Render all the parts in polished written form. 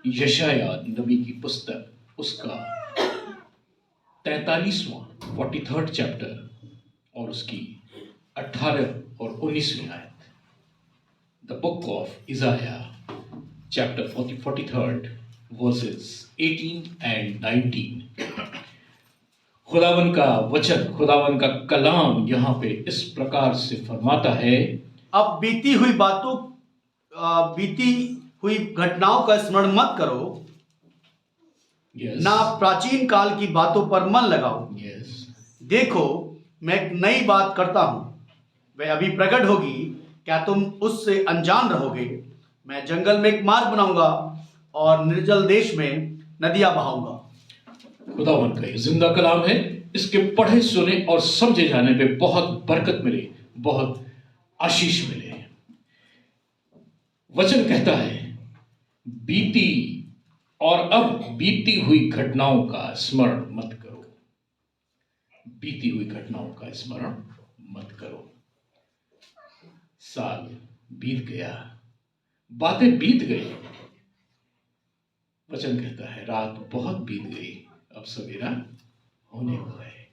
यशाया नबी की पुस्तक उसका 43वां 43rd चैप्टर और उसकी 18 और 19वीं आयत। The book of Isaiah chapter 43rd verses 18 and 19। खुदावन का वचन, खुदावन का कलाम यहाँ पे इस प्रकार से फरमाता है, अब बीती हुई घटनाओं का स्मरण मत करो, yes, ना प्राचीन काल की बातों पर मन लगाओ। yes, देखो, मैं एक नई बात करता हूं, वह अभी प्रकट होगी, क्या तुम उससे अनजान रहोगे? मैं जंगल में एक मार्ग बनाऊंगा और निर्जल देश में नदियां बहाऊंगा। खुदावन का ये जिंदा कलाम है। इसके पढ़े सुने और समझे जाने पे बहुत बरकत मिले, बहुत आशीष मिले। वचन कहता है, बीती और अब बीती हुई घटनाओं का स्मरण मत करो। बीती हुई घटनाओं का स्मरण मत करो। साल बीत गया, बातें बीत गई। वचन कहता है, रात बहुत बीत गई, अब सवेरा होने को है।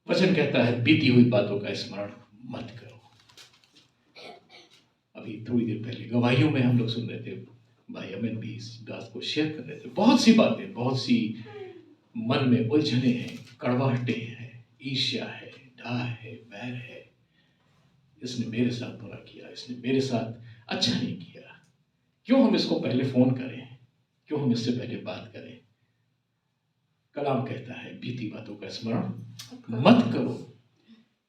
वचन कहता है, बीती हुई बातों का स्मरण मत करो। अभी थोड़ी देर पहले गवाहियों में हम लोग सुन रहे थे, भाई अमित भी इस बात को शेयर कर रहे थे। बहुत सी बातें, बहुत सी मन में उलझने हैं, कड़वाहटे हैं, ईर्ष्या है, डाह है, बैर है। इसने मेरे साथ बुरा किया, इसने मेरे साथ अच्छा नहीं किया, क्यों हम इसको पहले फोन करें, क्यों हम इससे पहले बात करें। कलाम कहता है, बीती बातों का स्मरण मत करो।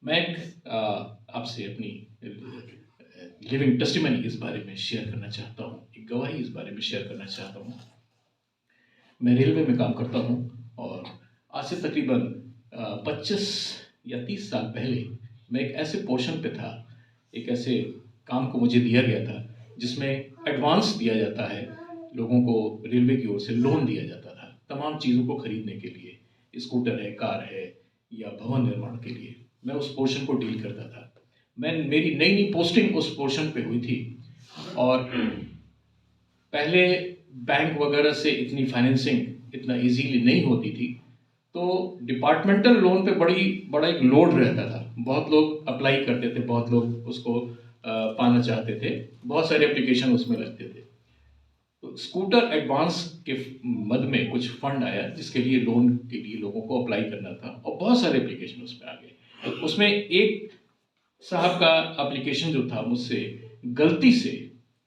मैं आपसे अपनी लिविंग टेस्टिमनी इस बारे में शेयर करना चाहता हूँ, एक गवाही इस बारे में शेयर करना चाहता हूँ। मैं रेलवे में काम करता हूँ और आज से तकरीबन 25 या 30 साल पहले मैं एक ऐसे पोर्शन पे था, एक ऐसे काम को मुझे दिया गया था जिसमें एडवांस दिया जाता है लोगों को, रेलवे की ओर से लोन दिया जाता था तमाम चीज़ों को खरीदने के लिए, स्कूटर है, कार है या भवन निर्माण के लिए। मैं उस पोर्शन को डील करता था। मेरी नई नई पोस्टिंग उस पोर्शन पे हुई थी और पहले बैंक वगैरह से इतनी फाइनेंसिंग इतना इजीली नहीं होती थी, तो डिपार्टमेंटल लोन पे बड़ा एक लोड रहता था। बहुत लोग अप्लाई करते थे, बहुत लोग उसको पाना चाहते थे, बहुत सारे एप्लीकेशन उसमें लगते थे। तो स्कूटर एडवांस के मद में कुछ फंड आया जिसके लिए लोन के लिए लोगों को अप्लाई करना था और बहुत सारे एप्लीकेशन उसमें आ गए। तो उसमें एक साहब का एप्लीकेशन जो था मुझसे गलती से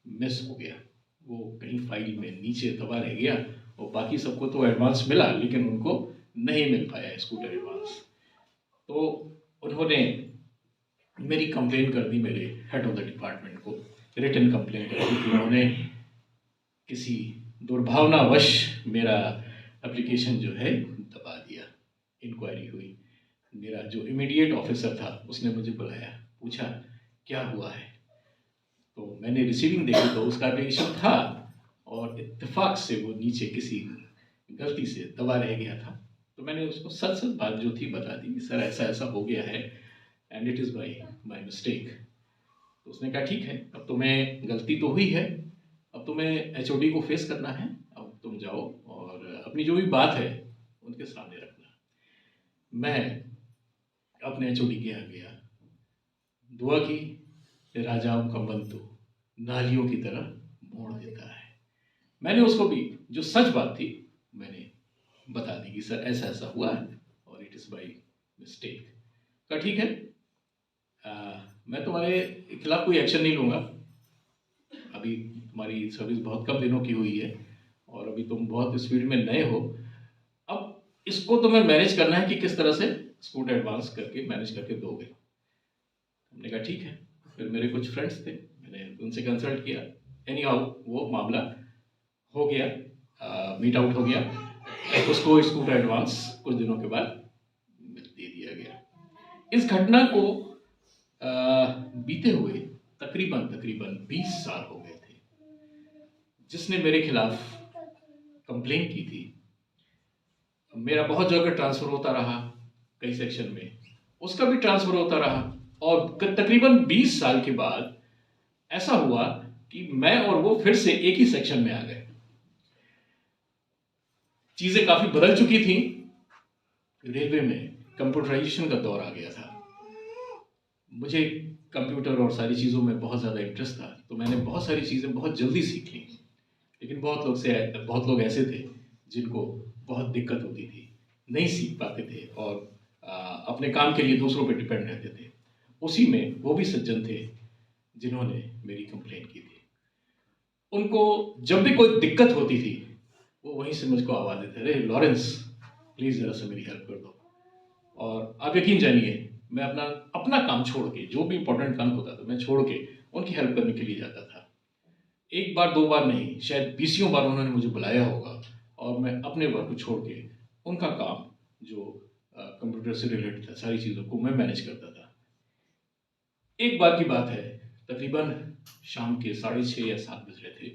मिस हो गया, वो कहीं फाइल में नीचे दबा रह गया और बाकी सबको तो एडवांस मिला लेकिन उनको नहीं मिल पाया स्कूटर एडवांस। तो उन्होंने मेरी कंप्लेन कर दी, मेरे हेड ऑफ द डिपार्टमेंट को रिटन कंप्लेन कर दी कि उन्होंने किसी दुर्भावनावश मेरा एप्लीकेशन जो है दबा दिया। इंक्वायरी हुई, मेरा जो इमीडिएट ऑफिसर था उसने मुझे बुलाया, पूछा क्या हुआ है। तो मैंने रिसीविंग देखी तो उसका एप्लीकेशन था और इत्तेफाक से वो नीचे किसी गलती से दबा रह गया था। तो मैंने उसको सच सच बात जो थी बता दी, सर ऐसा ऐसा हो गया है and it is my mistake. तो उसने कहा ठीक है, अब तुम्हें गलती तो हुई है, अब तुम्हें HOD को फेस करना है, अब तुम जाओ और अपनी जो भी बात है उनके सामने रखना। मैं अपने HOD के यहाँ गया, दुआ की, राजाओं का मन तो नालियों की तरह मोड़ देता है। मैंने उसको भी जो सच बात थी मैंने बता दी कि सर ऐसा ऐसा हुआ है और इट इज़ बाई मिस्टेक। कहा ठीक है, मैं तुम्हारे खिलाफ कोई एक्शन नहीं लूँगा, अभी तुम्हारी सर्विस बहुत कम दिनों की हुई है और अभी तुम बहुत स्पीड में नए हो। अब इसको तुम्हें मैनेज करना है कि किस तरह से स्कूटर एडवांस करके मैनेज करके दोगे। हमने कहा ठीक है। फिर मेरे कुछ फ्रेंड्स थे, मैंने उनसे कंसल्ट किया। एनी हाउ वो मामला हो गया, मीट आउट हो गया, उसको स्कूटर एडवांस कुछ दिनों के बाद दे दिया गया। इस घटना को बीते हुए तकरीबन 20 साल हो गए थे। जिसने मेरे खिलाफ कंप्लेन की थी, मेरा बहुत जगह ट्रांसफ़र होता रहा, कई सेक्शन में उसका भी ट्रांसफ़र होता रहा और तकरीबन 20 साल के बाद ऐसा हुआ कि मैं और वो फिर से एक ही सेक्शन में आ गए। चीज़ें काफ़ी बदल चुकी थी। रेलवे में कंप्यूटराइजेशन का दौर आ गया था। मुझे कंप्यूटर और सारी चीज़ों में बहुत ज़्यादा इंटरेस्ट था, तो मैंने बहुत सारी चीज़ें बहुत जल्दी सीख ली। लेकिन बहुत लोग ऐसे थे जिनको बहुत दिक्कत होती थी, नहीं सीख पाते थे और अपने काम के लिए दूसरों पे डिपेंड रहते थे। उसी में वो भी सज्जन थे जिन्होंने मेरी कंप्लेंट की थी। उनको जब भी कोई दिक्कत होती थी, वो वहीं से मुझको आवाज़ देते, अरे लॉरेंस प्लीज़ ज़रा सा मेरी हेल्प कर दो। और आप यकीन जानिए, मैं अपना अपना काम छोड़ के, जो भी इम्पोर्टेंट काम होता था मैं छोड़ के उनकी हेल्प करने के लिए जाता था। एक बार दो बार नहीं, शायद बीसियों बार उन्होंने मुझे बुलाया होगा और मैं अपने वर्क को छोड़ के उनका काम जो कंप्यूटर से रिलेटेड था, सारी चीज़ों को मैं मैनेज करता था। एक बार की बात है, तकरीबन शाम के 6:30 या 7 बज रहे थे।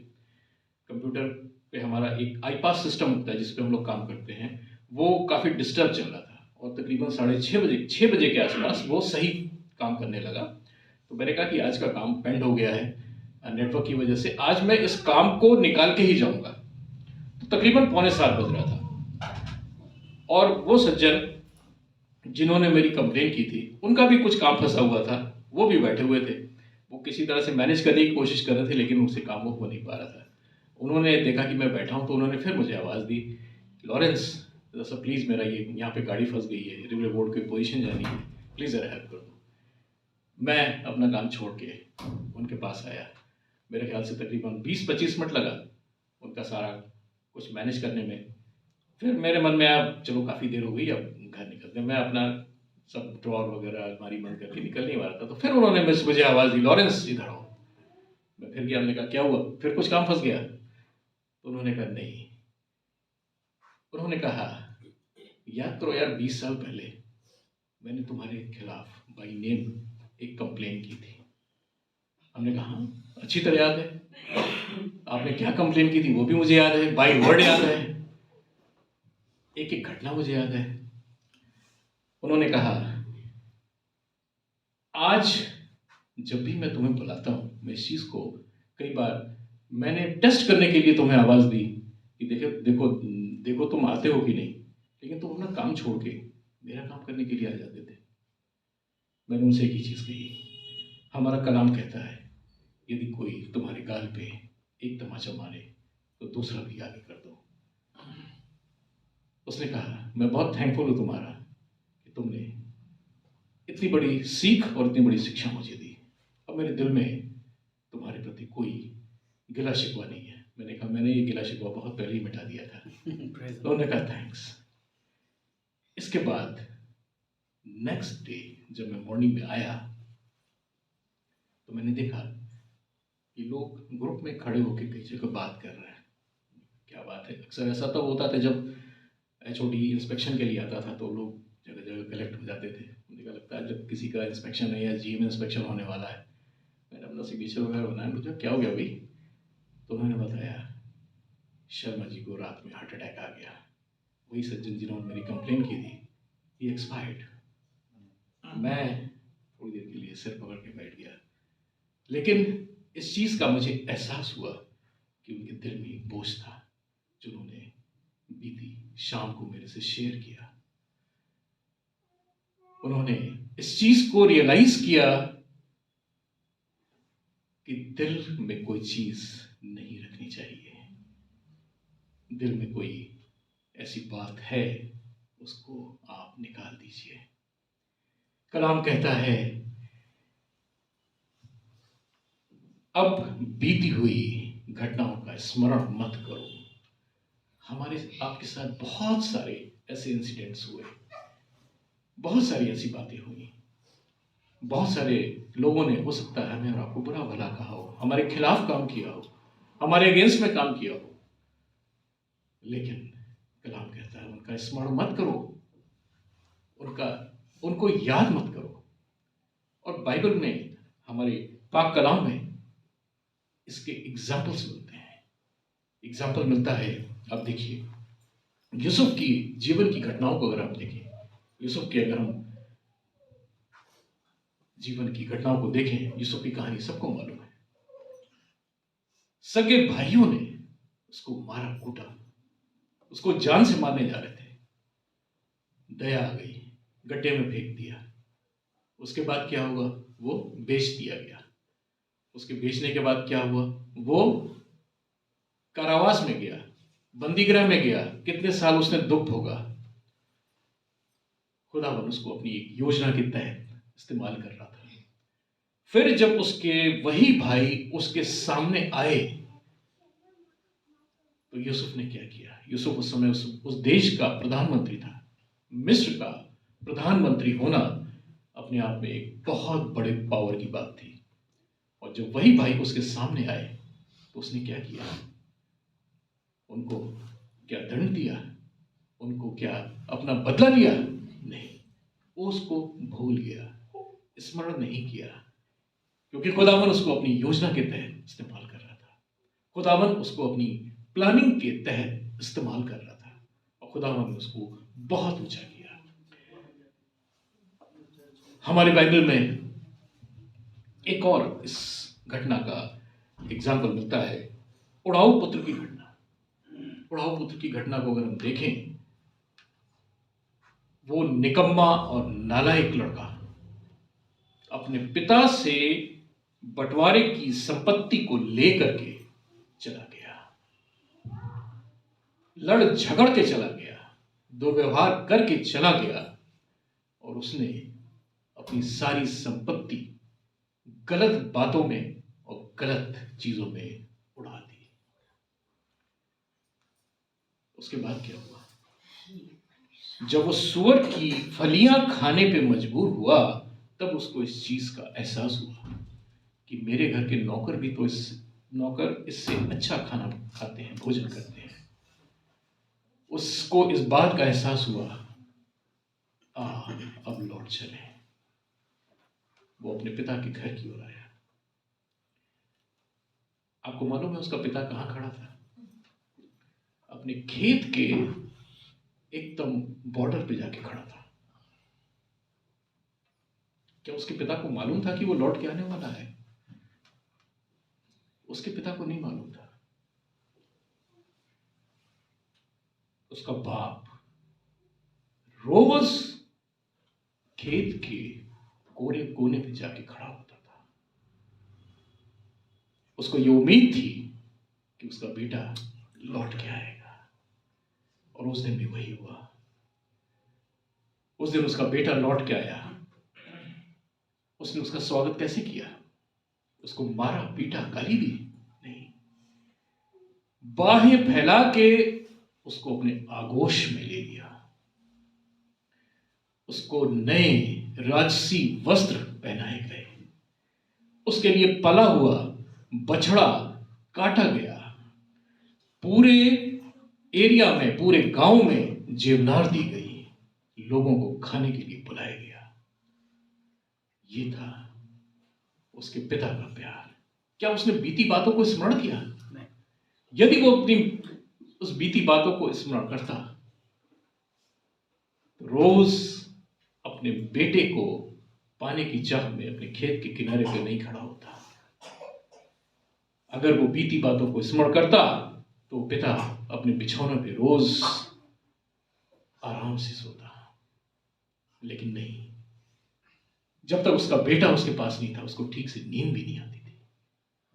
कंप्यूटर पे हमारा एक आईपास सिस्टम होता है जिस पे हम लोग काम करते हैं, वो काफ़ी डिस्टर्ब चल रहा था और तकरीबन 6:30 बजे के आसपास वो सही काम करने लगा। तो मैंने कहा कि आज का काम पेंड हो गया है नेटवर्क की वजह से, आज मैं इस काम को निकाल के ही जाऊंगा। तो तकरीबन पौने 7 बज रहा था और वो सज्जन जिन्होंने मेरी कंप्लेन की थी, उनका भी कुछ काम फंसा हुआ था, वो भी बैठे हुए थे। वो किसी तरह से मैनेज करने की कोशिश कर रहे थे, लेकिन उनसे काम वो हो नहीं पा रहा था। उन्होंने देखा कि मैं बैठा हूँ, तो उन्होंने फिर मुझे आवाज़ दी, लॉरेंस ज़रा सा प्लीज़, मेरा ये यहाँ पे गाड़ी फंस गई है, रेलवे बोर्ड की पोजीशन जानी है, प्लीज़ ज़रा हेल्प कर दो। मैं अपना काम छोड़ के उनके पास आया। मेरे ख्याल से तकरीबन 20-25 मिनट लगा उनका सारा कुछ मैनेज करने में। फिर मेरे मन में आया, चलो काफ़ी देर हो गई, अब घर निकलते हैं। मैं अपना सब ड्रॉर वगैरह अलमारी बंद करके निकल नहीं वाला था, तो फिर उन्होंने मुझे आवाज़ दी, लॉरेंस इधर आओ। मैं फिर गया, हमने कहा क्या हुआ, फिर कुछ काम फंस गया? तो उन्होंने कहा नहीं। उन्होंने कहा, याद करो यार, 20 साल पहले मैंने तुम्हारे खिलाफ बाई नेम एक कंप्लेन की थी। हमने कहा हाँ, अच्छी तरह याद है। आपने क्या कंप्लेन की थी वो भी मुझे याद है, बाई वर्ड याद है, एक एक घटना मुझे याद है। उन्होंने कहा, आज जब भी मैं तुम्हें बुलाता हूँ, मैं इस चीज़ को कई बार मैंने टेस्ट करने के लिए तुम्हें आवाज़ दी कि देखो देखो देखो तुम आते हो कि नहीं, लेकिन तुम अपना काम छोड़ के मेरा काम करने के लिए आ जाते थे। मैंने उनसे एक ही चीज़ कही, हमारा कलाम कहता है, यदि कोई तुम्हारे गाल पे एक तमाचा मारे तो दूसरा भी आगे कर दो। उसने कहा, मैं बहुत थैंकफुल हूँ तुम्हारा कि तुमने इतनी बड़ी सीख और इतनी बड़ी शिक्षा मुझे दी। अब मेरे दिल में तुम्हारे प्रति कोई गिला शिकवा नहीं है। मैंने कहा, मैंने ये गिला शिकवा बहुत पहले ही मिटा दिया था। तो उन्होंने कहा थैंक्स। इसके बाद नेक्स्ट डे जब मैं मॉर्निंग में आया, तो मैंने देखा कि लोग ग्रुप में खड़े होकर कई जगह बात कर रहे हैं। क्या बात है, अक्सर ऐसा तब होता था जब HOD इंस्पेक्शन के लिए आता था, तो लोग जगह जगह कलेक्ट हो जाते थे। मुझे क्या लगता है, जब किसी का इंस्पेक्शन है या GM इंस्पेक्शन होने वाला है, मैंने अपना सिग्नेचर वगैरह बनाया। मुझे क्या हो गया भाई? तो उन्होंने बताया, शर्मा जी को रात में हार्ट अटैक आ गया। वही सज्जन जिन्होंने मेरी कंप्लेन की थी, ही एक्सपायर्ड। मैं थोड़ी देर के लिए सिर पकड़ के बैठ गया, लेकिन इस चीज़ का मुझे एहसास हुआ कि उनके दिल में एक बोझ था जो उन्होंने बीती शाम को मेरे से शेयर किया। उन्होंने इस चीज़ को रियलाइज किया कि दिल में कोई चीज़ नहीं रखनी चाहिए। दिल में कोई ऐसी बात है, उसको आप निकाल दीजिए। कलाम कहता है, अब बीती हुई घटनाओं का स्मरण मत करो। हमारे आपके साथ बहुत सारे ऐसे इंसिडेंट्स हुए, बहुत सारी ऐसी बातें हुई, बहुत सारे लोगों ने, हो सकता है हमें और आपको बुरा भला कहा हो, हमारे खिलाफ काम किया हो, हमारे अगेंस्ट में काम किया हो, लेकिन कलाम कहता है उनका स्मरण मत करो, उनको याद मत करो। और बाइबल में, हमारे पाक कलाम में इसके एग्जाम्पल्स मिलते हैं। एग्जाम्पल मिलता है, आप देखिए, यूसुफ की जीवन की घटनाओं को अगर आप देखें, यूसुफ के अगर हम जीवन की घटनाओं को देखें, यूसुफ की कहानी सबको मालूम है। सगे भाइयों ने उसको मारा कूटा, उसको जान से मारने जा रहे थे, दया आ गई, गड्ढे में फेंक दिया। उसके बाद क्या हुआ? वो बेच दिया गया। उसके बेचने के बाद क्या हुआ? वो कारावास में गया, बंदीगृह में गया। कितने साल उसने दुख भोगा। खुदावन उसको अपनी एक योजना के तहत इस्तेमाल कर रहा था। फिर जब उसके वही भाई उसके सामने आए तो यूसुफ ने क्या किया? यूसुफ उस समय उस देश का प्रधानमंत्री था। मिस्र का प्रधानमंत्री होना अपने आप में एक बहुत बड़े पावर की बात थी। और जब वही भाई उसके सामने आए तो उसने क्या किया? उनको क्या दंड दिया? उनको क्या अपना बदला लिया? नहीं, वो उसको भूल गया, स्मरण नहीं किया, क्योंकि खुदावन उसको अपनी योजना के तहत इस्तेमाल कर रहा था। खुदावन उसको अपनी प्लानिंग के तहत इस्तेमाल कर रहा था और खुदावन ने उसको बहुत ऊंचा किया। हमारी बाइबल में एक और इस घटना का एग्जाम्पल मिलता है, उड़ाऊ पुत्र की घटना। उड़ाऊ पुत्र की घटना को अगर हम देखें, वो निकम्मा और नालायक लड़का अपने पिता से बंटवारे की संपत्ति को लेकर के चला गया, लड़ झगड़ के चला गया, दुर्व्यवहार करके चला गया और उसने अपनी सारी संपत्ति गलत बातों में और गलत चीजों में उड़ा दी। उसके बाद क्या हुआ? जब वो सूअर की फलियां खाने पे मजबूर हुआ, तब उसको इस चीज का एहसास हुआ कि मेरे घर के नौकर भी तो नौकर इससे अच्छा खाना खाते हैं, भोजन करते हैं। उसको इस बात का एहसास हुआ, अब लौट चले। वो अपने पिता के घर की ओर आया। आपको मालूम है उसका पिता कहां खड़ा था? अपने खेत के एकदम बॉर्डर पे जाके खड़ा था। क्या उसके पिता को मालूम था कि वो लौट के आने वाला है? उसके पिता को नहीं मालूम था। उसका बाप रोज खेत के कोने कोने पे जाके खड़ा होता था। उसको ये उम्मीद थी कि उसका बेटा लौट के आएगा, और उस दिन भी वही हुआ। उस दिन उसका बेटा लौट के आया। उसने उसका स्वागत कैसे किया? उसको मारा, पीटा, गाली दी? नहीं, बाहें फैला के उसको अपने आगोश में ले लिया। उसको नए राजसी वस्त्र पहनाए गए। उसके लिए पला हुआ बछड़ा काटा गया। पूरे एरिया में, पूरे गांव में जेवनार दी गई। लोगों को खाने के लिए बुलाया गया। ये था उसके पिता का प्यार। क्या उसने बीती बातों को स्मरण किया? नहीं। यदि वो अपनी उस बीती बातों को स्मरण करता तो रोज अपने बेटे को पाने की चाह में अपने खेत के किनारे पे नहीं खड़ा होता। अगर वो बीती बातों को स्मरण करता तो पिता अपने बिछौने पे रोज आराम से सोता। लेकिन नहीं, जब तक उसका बेटा उसके पास नहीं था, उसको ठीक से नींद भी नहीं आती थी।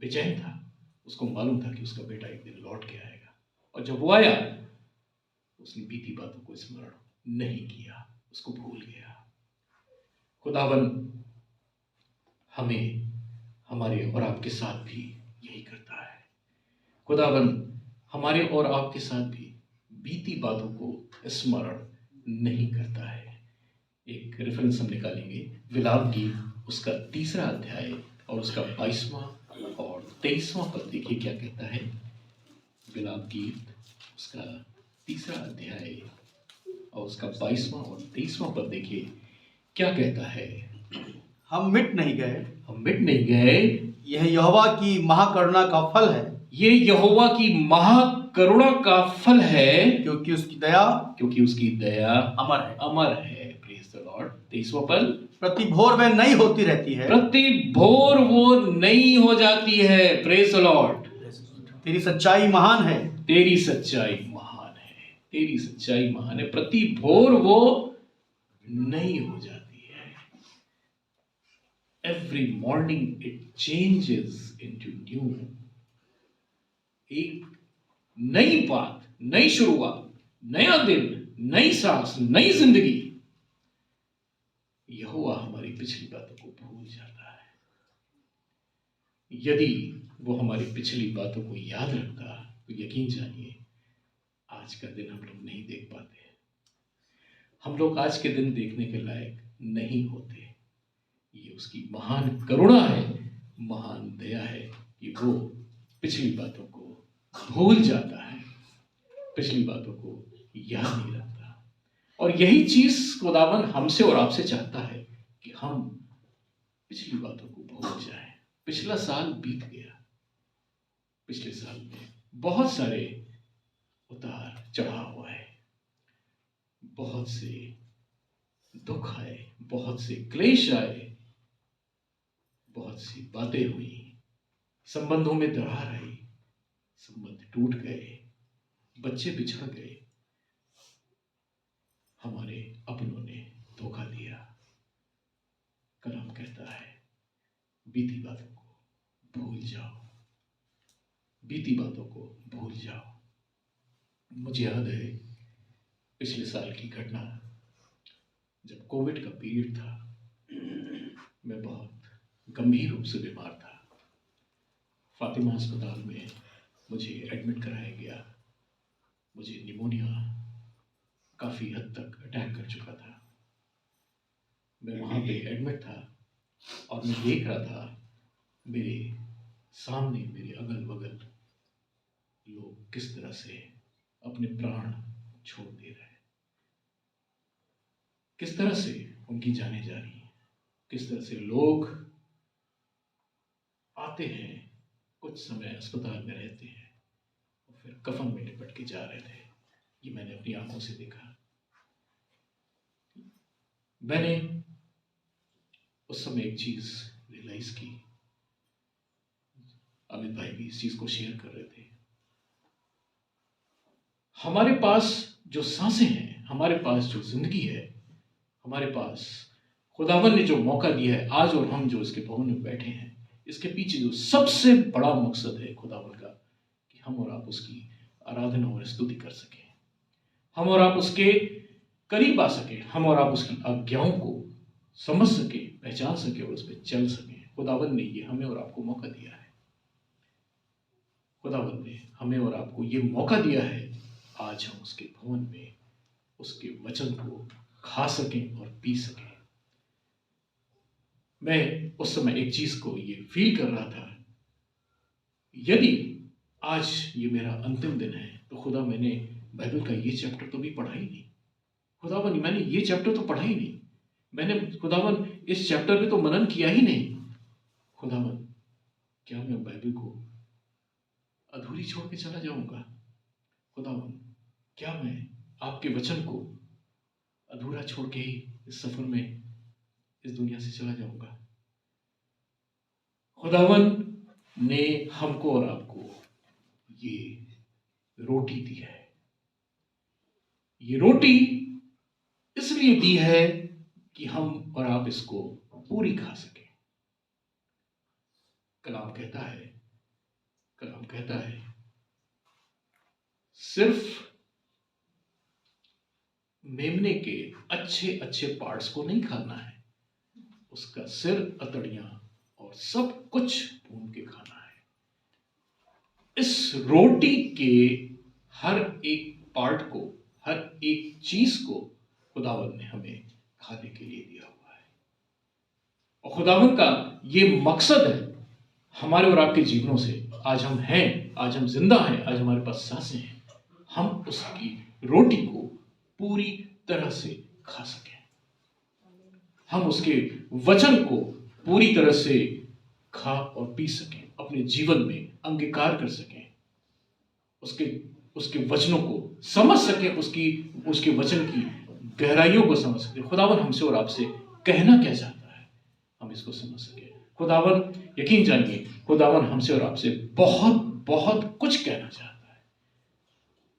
बेचैन था। उसको मालूम था कि उसका बेटा एक दिन लौट के आएगा, और जब वो आया उसने बीती बातों को स्मरण नहीं किया, उसको भूल गया। खुदावन हमें, हमारे और आपके साथ भी यही करता है। खुदावन हमारे और आपके साथ भी बीती बातों को स्मरण नहीं करता है। एक रेफरेंस हम निकालेंगे, विलाप गीत उसका 3 अध्याय और उसका 22वां और 23वां पद। देखिए क्या कहता है। विलाप गीत उसका 3 अध्याय और उसका 22वां और 23वां पद देखिए क्या कहता है। हम मिट नहीं गए, हम मिट नहीं गए, यह यहोवा की महाकरुणा का फल है। ये यहोवा की महाकरुणा का फल है, क्योंकि उसकी दया अमर है। Praise the Lord. 23वां पद, प्रति भोर वह नई होती रहती है, प्रति भोर वो नई हो जाती है। Praise the Lord. तेरी सच्चाई महान है, तेरी सच्चाई महान है। तेरी सच्चाई महान है, प्रति भोर वो नई हो जाती है। Every morning it changes into new. एक नई बात, नई शुरुआत, नया दिन, नई सांस, नई जिंदगी। यहोवा हमारी पिछली बातों को भूल जाता है। यदि वो हमारी पिछली बातों को याद रखता तो यकीन जानिए आज का दिन हम लोग नहीं देख पाते। हम लोग आज के दिन देखने के लायक नहीं होते। ये उसकी महान करुणा है, महान दया है कि वो पिछली बातों को भूल जाता है, पिछली बातों को याद नहीं रखता। और यही चीज खुदावन हमसे और आपसे चाहता है कि हम पिछली बातों को भूल जाएं। पिछला साल बीत गया, पिछले साल में बहुत सारे उतार चढ़ाव आए, बहुत से दुख आए, बहुत से क्लेश आए, बहुत सी बातें हुई, संबंधों में दरार आई, संबंध टूट गए, बच्चे बिछड़ गए, हमारे अपनों ने धोखा दिया। कलाम कहता है बीती बातों को भूल जाओ, बीती बातों को भूल जाओ। मुझे याद है पिछले साल की घटना, जब कोविड का पीरियड था, मैं बहुत गंभीर रूप से बीमार था। फातिमा अस्पताल में मुझे एडमिट कराया गया। मुझे निमोनिया काफ़ी हद तक अटैक कर चुका था। मैं वहाँ पे एडमिट था और मैं देख रहा था मेरे सामने, मेरे अगल बगल लोग किस तरह से अपने प्राण छोड़ दे रहे हैं, किस तरह से उनकी जानें जा रही हैं, किस तरह से लोग आते हैं, कुछ समय अस्पताल में रहते हैं और फिर कफन में लिपट के जा रहे थे। ये मैंने अपनी आंखों से देखा। मैंने उस समय एक चीज रियलाइज की, अमित भाई भी इस चीज को शेयर कर रहे थे। हमारे पास जो सांसें हैं, हमारे पास जो जिंदगी है, हमारे पास खुदावन ने जो मौका दिया है आज, और हम जो इसके भवन में बैठे हैं, इसके पीछे जो सबसे बड़ा मकसद है खुदावन का, कि हम और आप उसकी आराधना और स्तुति कर सकें, हम और आप उसके करीब आ सकें, हम और आप उसकी आज्ञाओं को समझ सके, पहचान सके और उस पर चल सके। खुदावन ने ये हमें और आपको मौका दिया है। खुदावन ने हमें और आपको ये मौका दिया है आज हम उसके भवन में उसके वचन को खा सकें और पी सकें। मैं उस समय एक चीज को ये फील कर रहा था, यदि आज ये मेरा अंतिम दिन है तो खुदा मैंने बाइबल का ये चैप्टर तो भी पढ़ा ही नहीं। खुदावन मैंने ये चैप्टर तो पढ़ा ही नहीं, मैंने खुदावन इस चैप्टर पे तो मनन किया ही नहीं। खुदावन क्या मैं बाइबल को अधूरी छोड़ के चला जाऊंगा? खुदावन क्या मैं आपके वचन को अधूरा छोड़ के ही इस सफर में इस दुनिया से चला जाऊंगा? खुदावन ने हमको और आपको ये रोटी दी है। ये रोटी इसलिए दी है कि हम और आप इसको पूरी खा सकें। कलाम कहता है सिर्फ मेमने के अच्छे अच्छे पार्ट्स को नहीं खाना है, उसका सिर, अतड़ियां और सब कुछ भून के खाना है। इस रोटी के हर एक पार्ट को, हर एक चीज को खुदावन ने हमें खाने के लिए दिया हुआ है। और खुदावन का ये मकसद है हमारे और आपके जीवनों से। आज हम हैं, आज हम जिंदा हैं, आज हमारे पास सांसें हैं, हम उसकी रोटी को पूरी तरह से खा सकें, हम उसके वचन को पूरी तरह से खा और पी सकें, अपने जीवन में अंगीकार कर सकें, उसके वचनों को समझ सकें, उसके वचन की गहराइयों को समझ सकें। खुदावन हमसे और आपसे कहना क्या चाहता है हम इसको समझ सकें। खुदावन यकीन जानिए, खुदावन हमसे और आपसे बहुत बहुत कुछ कहना चाहता है।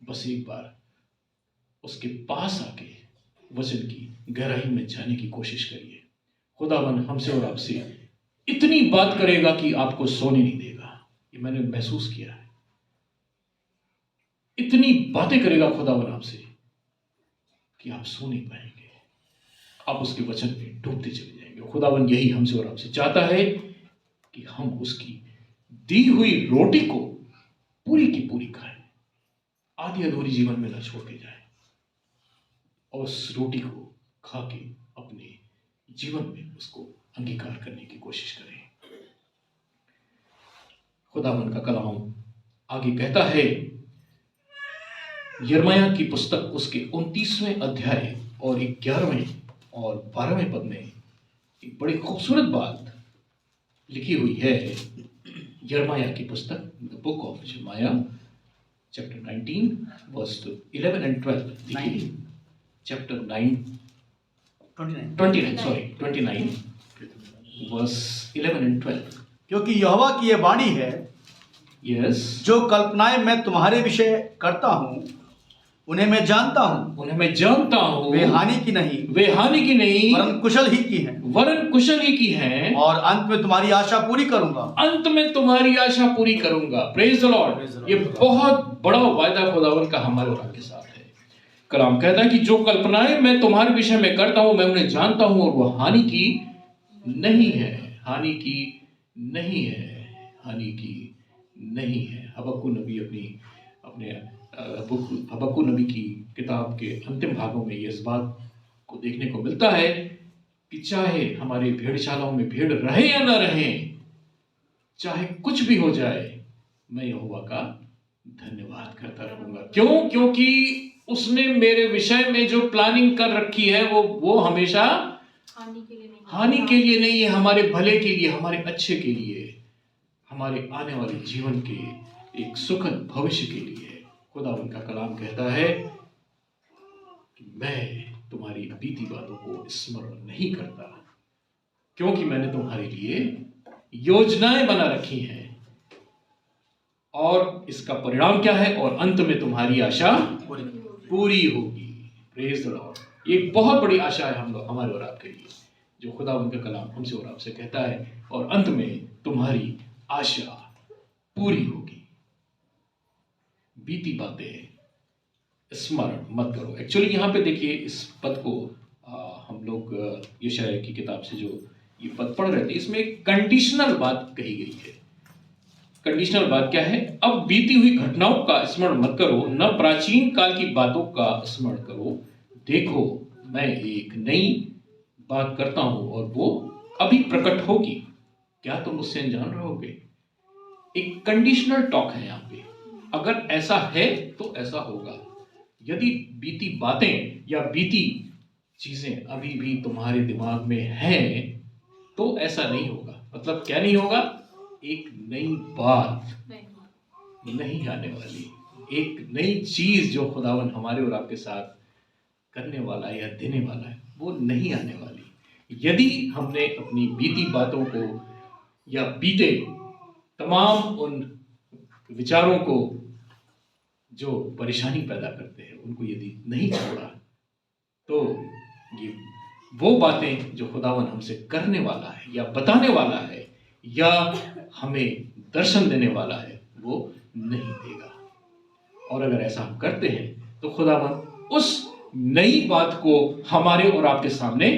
बस एक बार उसके पास आके वचन की गहराई में जाने की कोशिश करिए। खुदावन हमसे और आपसे इतनी बात करेगा कि आपको सोने नहीं देगा। ये मैंने महसूस किया है। इतनी बातें करेगा खुदावन आपसे कि आप सो नहीं पाएंगे, आप उसके वचन में डूबते चले जाएंगे। खुदावन यही हमसे और आपसे चाहता है कि हम उसकी दी हुई रोटी को पूरी की पूरी खाएं, आधी अधूरी जीवन में न छोड़ के जाए, और उस रोटी को खा के अपने जीवन में उसको अंगीकार करने की कोशिश करें। खुदावन का कलाम आगे कहता है, यिर्मयाह की पुस्तक उसके 29वें अध्याय और 11वें और 12वें पद में एक बड़ी खूबसूरत बात लिखी हुई है। यिर्मयाह की पुस्तक द बुक ऑफ यिर्मयाह चैप्टर 19 वर्स 11 and 12। देखिए चैप्टर 29 वर्स 11 and 12। क्योंकि यहोवा की यह वाणी है, यस, जो कल्पनाएं मैं तुम्हारे विषय करता हूँ उन्हें मैं जानता हूँ, उन्हें मैं जानता हूँ, वे हानि की नहीं वे हानि की नहीं वरन कुशल ही की हैं, वरन कुशल ही की हैं, और अंत में तुम्हारी आशा पूरी करूंगा। अंत में तुम्हारी आशा पूरी करूंगा। Praise the Praise Lord. the Lord। ये बहुत बड़ा वायदा खुदावन का हमारे और आपके साथ है। कलाम कहता है कि जो कल्पनाएं मैं तुम्हारे विषय में करता हूं मैं उन्हें जानता हूं, और वो हानि की नहीं है, हानि की नहीं है, हानि की नहीं है। हबक्कू नबी अपने हबक्कू नबी की किताब के अंतिम भागों में ये इस बात को देखने को मिलता है कि चाहे हमारी भेड़शालाओं में भेड़ रहे या न रहे, चाहे कुछ भी हो जाए, मैं यहोवा का धन्यवाद करता रहूंगा। क्यों? क्योंकि उसने मेरे विषय में जो प्लानिंग कर रखी है वो हमेशा हानि के लिए नहीं है, हमारे भले के लिए, हमारे अच्छे के लिए, हमारे आने वाले जीवन के एक सुखद भविष्य के लिए। खुदावन का कलाम कहता है कि मैं तुम्हारी बीती बातों को स्मरण नहीं करता, क्योंकि मैंने तुम्हारे लिए योजनाएं बना रखी हैं, और इसका परिणाम क्या है, और अंत में तुम्हारी आशा पूरी होगी। Praise the Lord. ये एक बहुत बड़ी आशा है हमारे और आपके लिए, जो खुदावन का कलाम हमसे और आपसे कहता है, और अंत में तुम्हारी आशा पूरी होगी। बीती बातें स्मरण मत करो। एक्चुअली यहाँ पे देखिए इस पद को हम लोग यशायाह की किताब से जो ये पद पढ़ रहे थे, इसमें एक कंडीशनल बात कही गई है। कंडीशनल बात क्या है? अब बीती हुई घटनाओं का स्मरण मत करो, न प्राचीन काल की बातों का स्मरण करो। देखो मैं एक नई बात करता हूं और वो अभी प्रकट होगी, क्या तुम उससे अनजान रहोगे? एक कंडीशनल टॉक है यहाँ पे। अगर ऐसा है तो ऐसा होगा। यदि बीती बातें या बीती चीजें अभी भी तुम्हारे दिमाग में हैं तो ऐसा नहीं होगा। मतलब क्या नहीं होगा? एक नई बात नहीं आने वाली, एक नई चीज जो खुदावन हमारे और आपके साथ करने वाला है या देने वाला है, वो नहीं आने वाली। यदि हमने अपनी बीती बातों को या बीते तमाम उन विचारों को जो परेशानी पैदा करते हैं उनको यदि नहीं छोड़ा, तो ये वो बातें जो खुदावन हमसे करने वाला है या बताने वाला है या हमें दर्शन देने वाला है वो नहीं देगा। और अगर ऐसा हम करते हैं तो खुदावन उस नई बात को हमारे और आपके सामने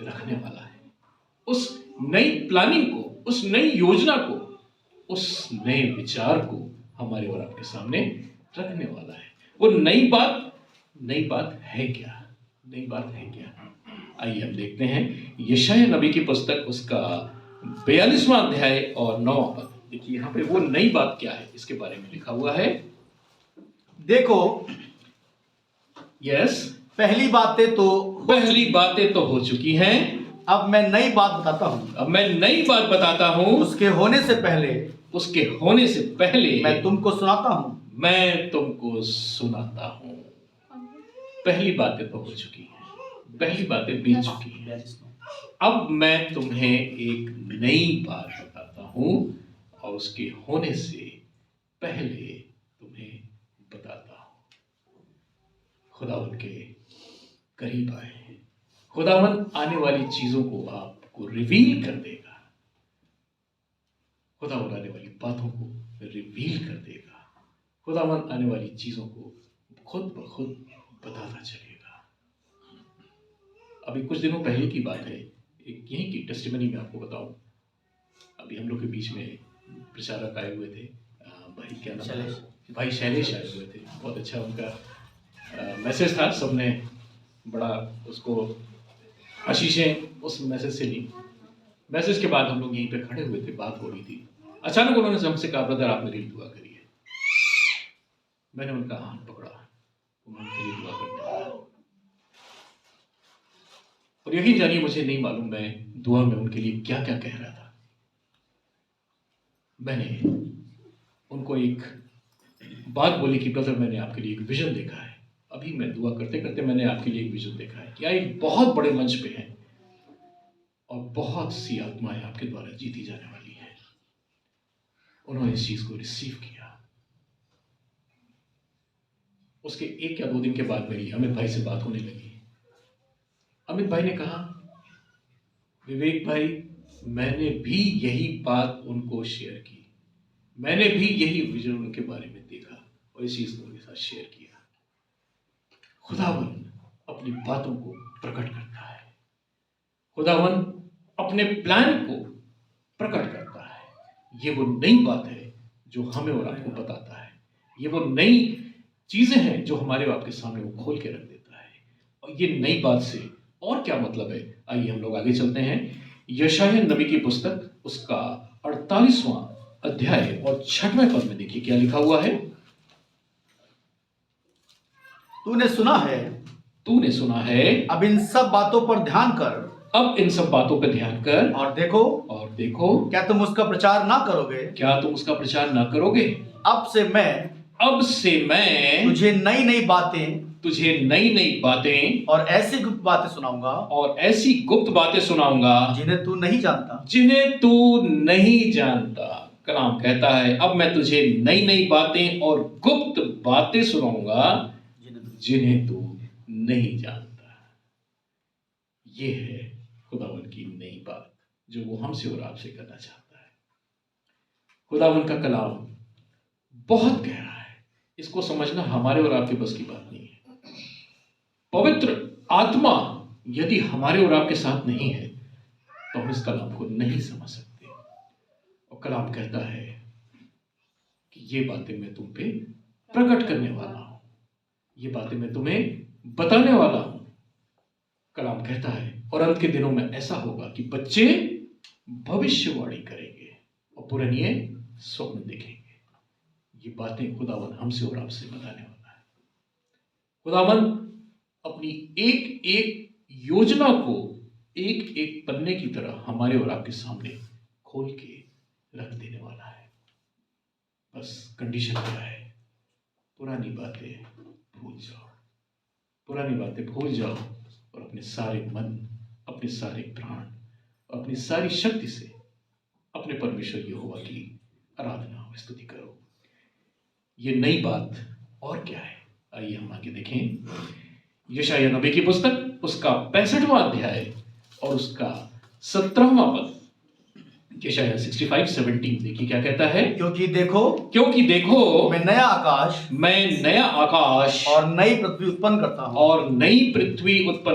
रखने वाला है। उस नई प्लानिंग को, उस नई योजना को, उस नए विचार को हमारे और आपके सामने रखने वाला है। वो नई बात है क्या? नई बात है क्या? आइए हम देखते हैं यशायाह नबी की पुस्तक उसका 42वां अध्याय और 9वां पद। देखिए यहाँ पे वो नई बात क्या है इसके बारे में लिखा हुआ है। देखो, यस, पहली बातें तो हो चुकी हैं, अब मैं नई बात बताता हूं। उसके होने से पहले मैं तुमको सुनाता हूं। पहली बातें तो हो चुकी हैं, पहली बातें बीत चुकी हैं, अब मैं तुम्हें एक नई बात बताता हूं और उसके होने से पहले तुम्हें बताता हूं। खुदावन के करीब आए। खुदावन आने वाली चीजों को आपको रिवील कर देगा। खुदावन आने वाली बातों को रिवील कर देगा। खुदावन आने वाली चीजों को खुद ब खुद बताता चलेगा। अभी कुछ दिनों पहले की बात है, एक यहीं की टेस्टिमनी में आपको बताऊं। अभी हम लोग के बीच में प्रचारक आए हुए थे, भाई क्या नाम है, भाई शैलेश आए हुए थे। बहुत अच्छा उनका मैसेज था, सबने बड़ा उसको आशीषें उस मैसेज से ली। मैसेज के बाद हम लोग यहीं पे खड़े हुए थे, बात हो रही थी। अचानक उन्होंने हमसे कहा, ब्रदर आप मेरे लिए दुआ करिए। मैंने उनका हाथ पकड़ा, उनके लिए दुआ करने लगा। और यकीन जानिए मुझे नहीं मालूम मैं दुआ में उनके लिए क्या क्या कह रहा था। मैंने उनको एक बात बोली कि ब्रदर मैंने आपके लिए एक विजन देखा है। अभी मैं दुआ करते करते मैंने आपके लिए एक विजन देखा है कि आप एक बहुत बड़े मंच पे हैं और बहुत सी आत्माएं आपके द्वारा जीती जाने वाली हैं। उन्होंने इस चीज को रिसीव किया। उसके 1 या 2 दिन के बाद मेरी अमित भाई से बात होने लगी। अमित भाई ने कहा, विवेक भाई मैंने भी यही बात उनको शेयर की, मैंने भी यही विजन उनके बारे में देखा और इस चीज को उनके साथ शेयर किया। खुदावन अपनी बातों को प्रकट करता है। खुदावन अपने प्लान को प्रकट करता है। ये वो नई बात है जो हमें और आपको बताता है। ये वो नई चीजें हैं जो हमारे और आपके सामने वो खोल के रख देता है। और ये नई बात से और क्या मतलब है, आइए हम लोग आगे चलते हैं। यशायाह नबी की पुस्तक उसका 48वां अध्याय और 6वें पद में देखिए क्या लिखा हुआ है। तूने सुना है, अब इन सब बातों पर ध्यान कर, अब इन सब बातों पर ध्यान कर, और देखो क्या तुम उसका प्रचार ना करोगे, तुम उसका प्रचार ना करोगे। अब से मैं तुझे नई नई बातें और ऐसी गुप्त बातें सुनाऊंगा जिन्हें तू नहीं जानता। कलाम कहता है, अब मैं तुझे नई नई बातें और गुप्त बातें सुनाऊंगा जिन्हें तू नहीं जानता। ये है खुदावन की नई बात जो वो हमसे और आपसे करना चाहता है। खुदावन का कलाम बहुत गहरा है, इसको समझना हमारे और आपके बस की बात नहीं है। पवित्र आत्मा यदि हमारे और आपके साथ नहीं है तो हम इस कलाम को नहीं समझ सकते। और कलाम कहता है कि ये बातें मैं तुम पे प्रकट करने वाला हूं, ये बातें मैं तुम्हें बताने वाला हूं। कलाम कहता है, और अंत के दिनों में ऐसा होगा कि बच्चे भविष्यवाणी करेंगे और पुराने स्वप्न देखेंगे। ये बातें खुदावन हमसे और आपसे बताने वाला है। खुदावन अपनी एक एक योजना को एक एक पन्ने की तरह हमारे और आपके सामने खोल के रख देने वाला है। बस कंडीशन क्या है, पुरानी बातें भूल जाओ, पुरानी बातें भूल जाओ और अपने सारे मन, अपने सारे प्राण, अपनी सारी शक्ति से अपने परमेश्वर यहोवा की आराधना और स्तुति करो। ये नई बात और क्या है, आइए हम आगे देखें। यशायाह नबी की पुस्तक उसका 65वां अध्याय और उसका 17वां पद। यशायाह 65:17 देखिए क्या कहता है। क्योंकि देखो मैं नया आकाश और नई पृथ्वी उत्पन्न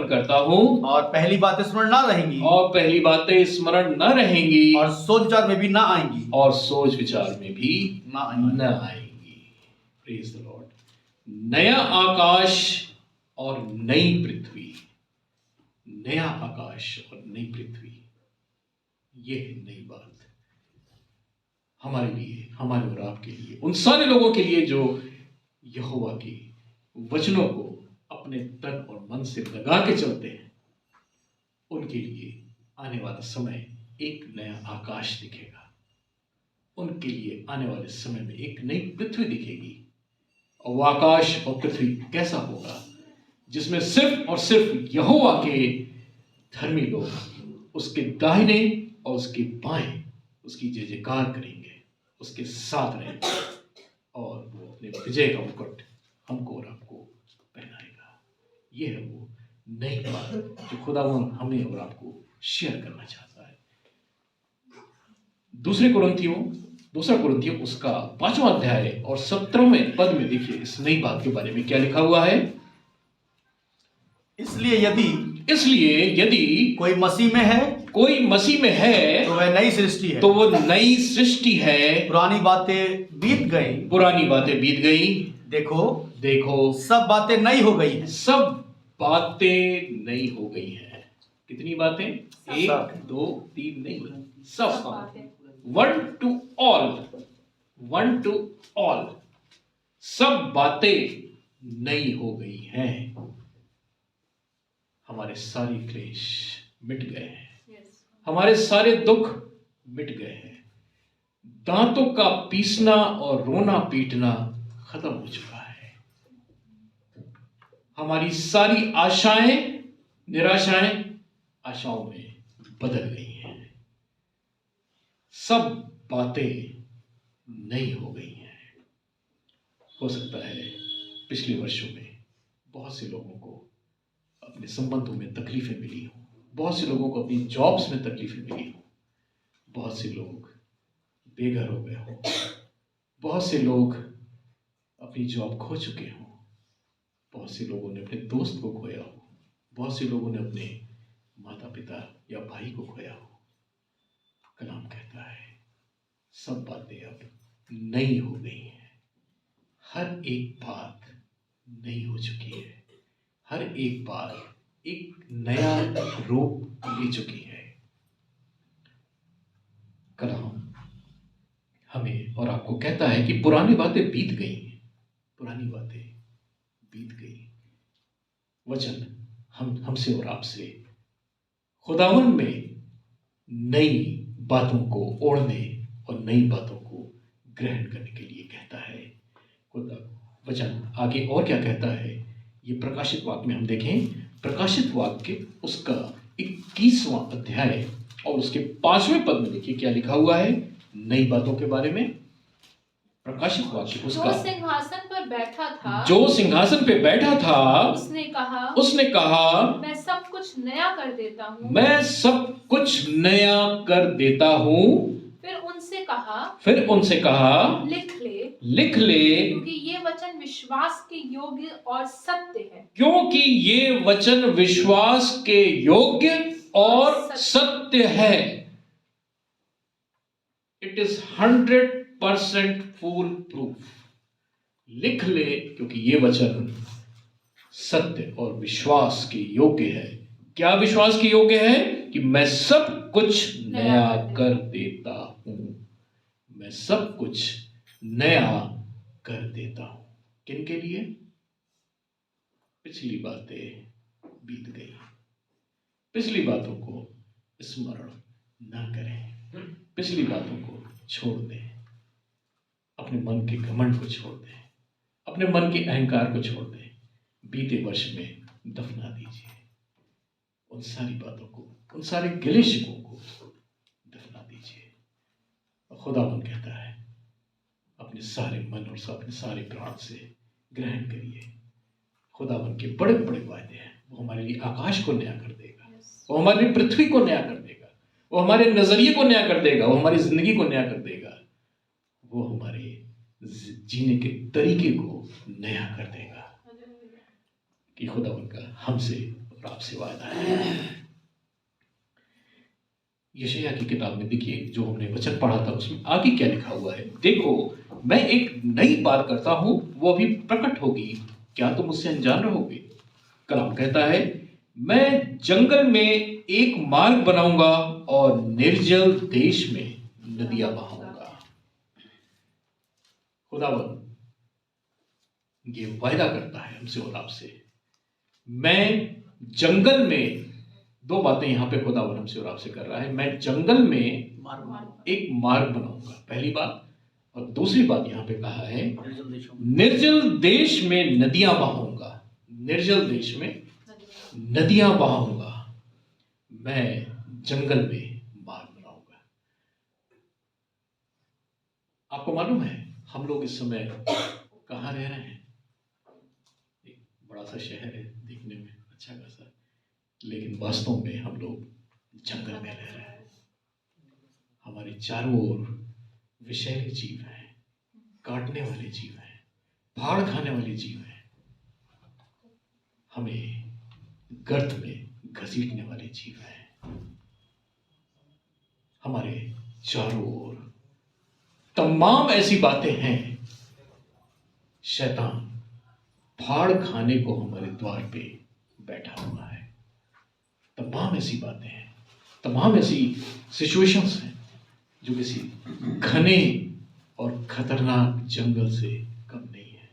करता हूँ और पहली बातें स्मरण न रहेंगी और सोच विचार में भी ना आएंगी। Praise the Lord. नया आकाश और नई पृथ्वी, नया आकाश और नई पृथ्वी, ये है नई बात हमारे लिए, हमारे और आपके लिए, उन सारे लोगों के लिए जो यहोवा के वचनों को अपने तन और मन से लगा के चलते हैं। उनके लिए आने वाला समय एक नया आकाश दिखेगा, उनके लिए आने वाले समय में एक नई पृथ्वी दिखेगी। और वो आकाश और पृथ्वी कैसा होगा, जिसमें सिर्फ और सिर्फ यहोवा के धर्मी लोग उसके दाहिने और उसके बाएं उसकी जय जयकार करेंगे, उसके साथ रहेंगे और वो अपने विजय का मुकुट हमको और आपको पहनाएगा। ये है वो नई बात जो खुदावन हमें और आपको शेयर करना चाहता है। दूसरा कुरिन्थियों उसका 5वां अध्याय और 17वें पद में देखिए इस नई बात के बारे में क्या लिखा हुआ है। इसलिए यदि कोई मसीह में है तो वह नई सृष्टि है, तो वो नई सृष्टि है, पुरानी बातें बीत गई, देखो सब बातें नई हो गई हैं। सब बातें नई हो गई हैं। कितनी बातें? 1 2 3 नहीं, सब। वन टू ऑल सब बातें नई हो गई हैं। हमारे सारे क्लेश मिट गए हैं, हमारे सारे दुख मिट गए हैं, दांतों का पीसना और रोना पीटना खत्म हो चुका है। हमारी सारी आशाएं निराशाएं आशाओं में बदल गई हैं। सब बातें नई हो गई हैं। हो सकता है पिछले वर्षों में बहुत से लोगों को अपने संबंधों में तकलीफें मिली हो, बहुत से लोगों को अपनी जॉब्स में तकलीफें मिली हो, बहुत से लोग बेघर हो गए हो, बहुत से लोग अपनी जॉब खो चुके हो, बहुत से लोगों ने अपने दोस्त को खोया हो, बहुत से लोगों ने अपने माता पिता या भाई को खोया हो। कलाम कहता है सब बातें अब नई हो गई हैं। हर एक बात नई हो चुकी है, हर एक बात एक नया रूप ले चुकी है। कलाम हमें और आपको कहता है कि पुरानी बातें बीत गई हैं, पुरानी बातें बीत गई। वचन हमसे और आपसे खुदावन में नई बातों को ओढ़ने और नई बातों को ग्रहण करने के लिए कहता है। खुदा वचन आगे और क्या कहता है ये प्रकाशित वाक्य में हम देखें। प्रकाशित वाक्य उसका 21वां अध्याय और उसके 5वें पद में देखिए क्या लिखा हुआ है नई बातों के बारे में। प्रकाशित वाक्य उसका जो सिंहासन पे बैठा था उसने कहा मैं सब कुछ नया कर देता हूँ। फिर उनसे कहा लिख ले क्योंकि ये वचन विश्वास के योग्य और सत्य है। It is 100% full proof. लिख ले क्योंकि ये वचन सत्य और विश्वास के योग्य है। क्या विश्वास के योग्य है? कि मैं सब कुछ नया कर देता हूं। मैं सब कुछ नया कर देता हूं। किन के लिए? पिछली बातें बीत गई, पिछली बातों को स्मरण ना करें, पिछली बातों को छोड़ दें, अपने मन के घमंड को छोड़ दें, अपने मन के अहंकार को छोड़ दें, बीते वर्ष में दफना दीजिए उन सारी बातों को, उन सारे गिले शिकों को दफना दीजिए। और खुदावन कहता है अपने सारे मन और अपने सारे प्राण से ग्रहण करिए। खुदावन के बड़े बड़े वायदे हैं। वो हमारे लिए आकाश को नया कर देगा, वो हमारे लिए पृथ्वी को नया कर देगा, वो हमारे नजरिए को नया कर देगा, वो हमारी जिंदगी को नया कर देगा, वो हमारे जीने के तरीके को नया कर देगा। कि खुदावन का हमसे और आपसे वायदा है। यशायाह की किताब में देखिए जो हमने वचन पढ़ा था उसमें आगे क्या लिखा हुआ है। देखो मैं एक नई बात करता हूं, वो अभी प्रकट होगी, क्या तुम उससे अनजान रहोगे? कलाम कहता है मैं जंगल में एक मार्ग बनाऊंगा और निर्जल देश में नदियां बहाऊंगा। खुदावन ये वायदा करता है हमसे और आपसे। मैं जंगल में, दो बातें यहां पे खुदावन हमसे और आपसे कर रहा है। मैं जंगल में एक मार्ग बनाऊंगा, पहली बात। और दूसरी बात यहां पे कहा है निर्जल देश में नदियां बहाऊंगा। निर्जल देश में नदियां बहाऊंगा। मैं जंगल में मार्ग बनाऊंगा। आपको मालूम है हम लोग इस समय कहां रह रहे हैं? बड़ा सा शहर है देखने में अच्छा खासा, लेकिन वास्तव में हम लोग जंगल में रह रहे हैं। हमारे चारों ओर विषैले जीव हैं, काटने वाले जीव हैं, फाड़ खाने वाले जीव हैं, हमें गर्त में घसीटने वाले जीव हैं। हमारे चारों ओर तमाम ऐसी बातें हैं। शैतान फाड़ खाने को हमारे द्वार पे बैठा हुआ है। तमाम ऐसी बातें हैं, तमाम ऐसी सिचुएशंस हैं जो किसी घने और खतरनाक जंगल से कम नहीं है।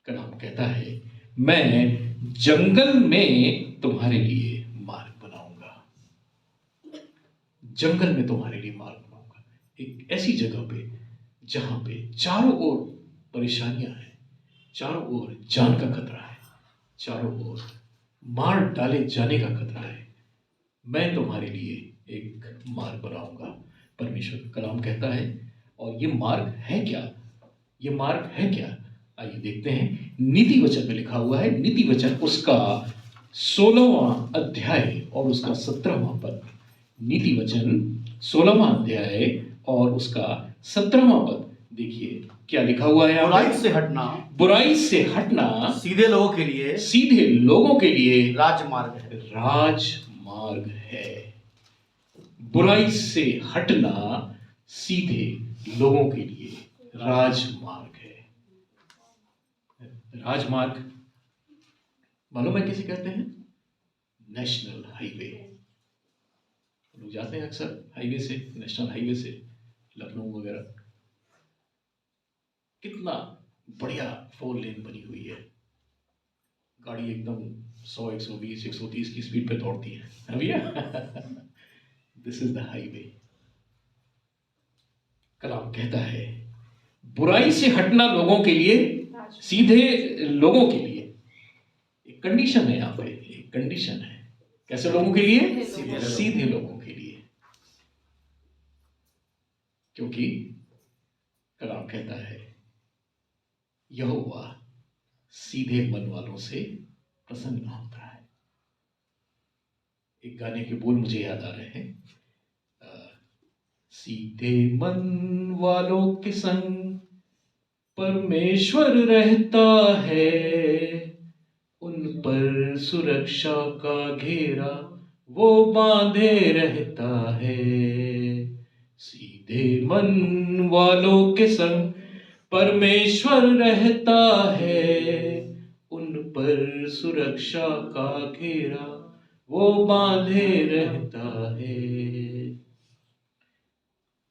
कलाम कहता है, मैं जंगल में तुम्हारे लिए मार्ग बनाऊंगा। जंगल में तुम्हारे लिए मार्ग बनाऊंगा, एक ऐसी जगह पे जहां पे चारों ओर परेशानियां हैं, चारों ओर जान का खतरा है, चारों ओर मार डाले जाने का खतरा है। मैं तुम्हारे लिए एक मार्ग बनाऊंगा, परमेश्वर का कलाम कहता है। और ये मार्ग है क्या? ये मार्ग है क्या? आइए देखते हैं। नीति वचन में लिखा हुआ है, नीति वचन उसका 16वां अध्याय और उसका 17वां पद। नीति वचन 16वां अध्याय और उसका 17वां पद देखिए क्या लिखा हुआ है। बुराई से हटना, बुराई से हटना सीधे लोगों के लिए, सीधे लोगों के लिए राजमार्ग है। राजमार्ग है। बुराई से हटना सीधे लोगों के लिए राजमार्ग है। राजमार्ग मालूम है किसे कहते हैं? National highway. लोग जाते हैं अक्सर हाईवे से, नेशनल हाईवे से लखनऊ वगैरह। कितना बढ़िया 4 लेन बनी हुई है, गाड़ी एकदम 100, 120, 130 की स्पीड पे दौड़ती है भैया। This is the highway. कलाम कहता है, बुराई से हटना लोगों के लिए, सीधे लोगों के लिए। एक कंडीशन है यहाँ पे, एक कंडीशन है। कैसे लोगों के लिए? सीधे लोगों के लिए। क्योंकि कलाम कहता है, यहोवा सीधे मन वालों से प्रसन्न होता है। एक गाने के बोल मुझे याद आ रहे हैं। सीधे मन वालों के संग परमेश्वर रहता है, उन पर सुरक्षा का घेरा वो बांधे रहता है। सीधे मन वालों के संग परमेश्वर रहता है, उन पर सुरक्षा का घेरा वो बांधे रहता है।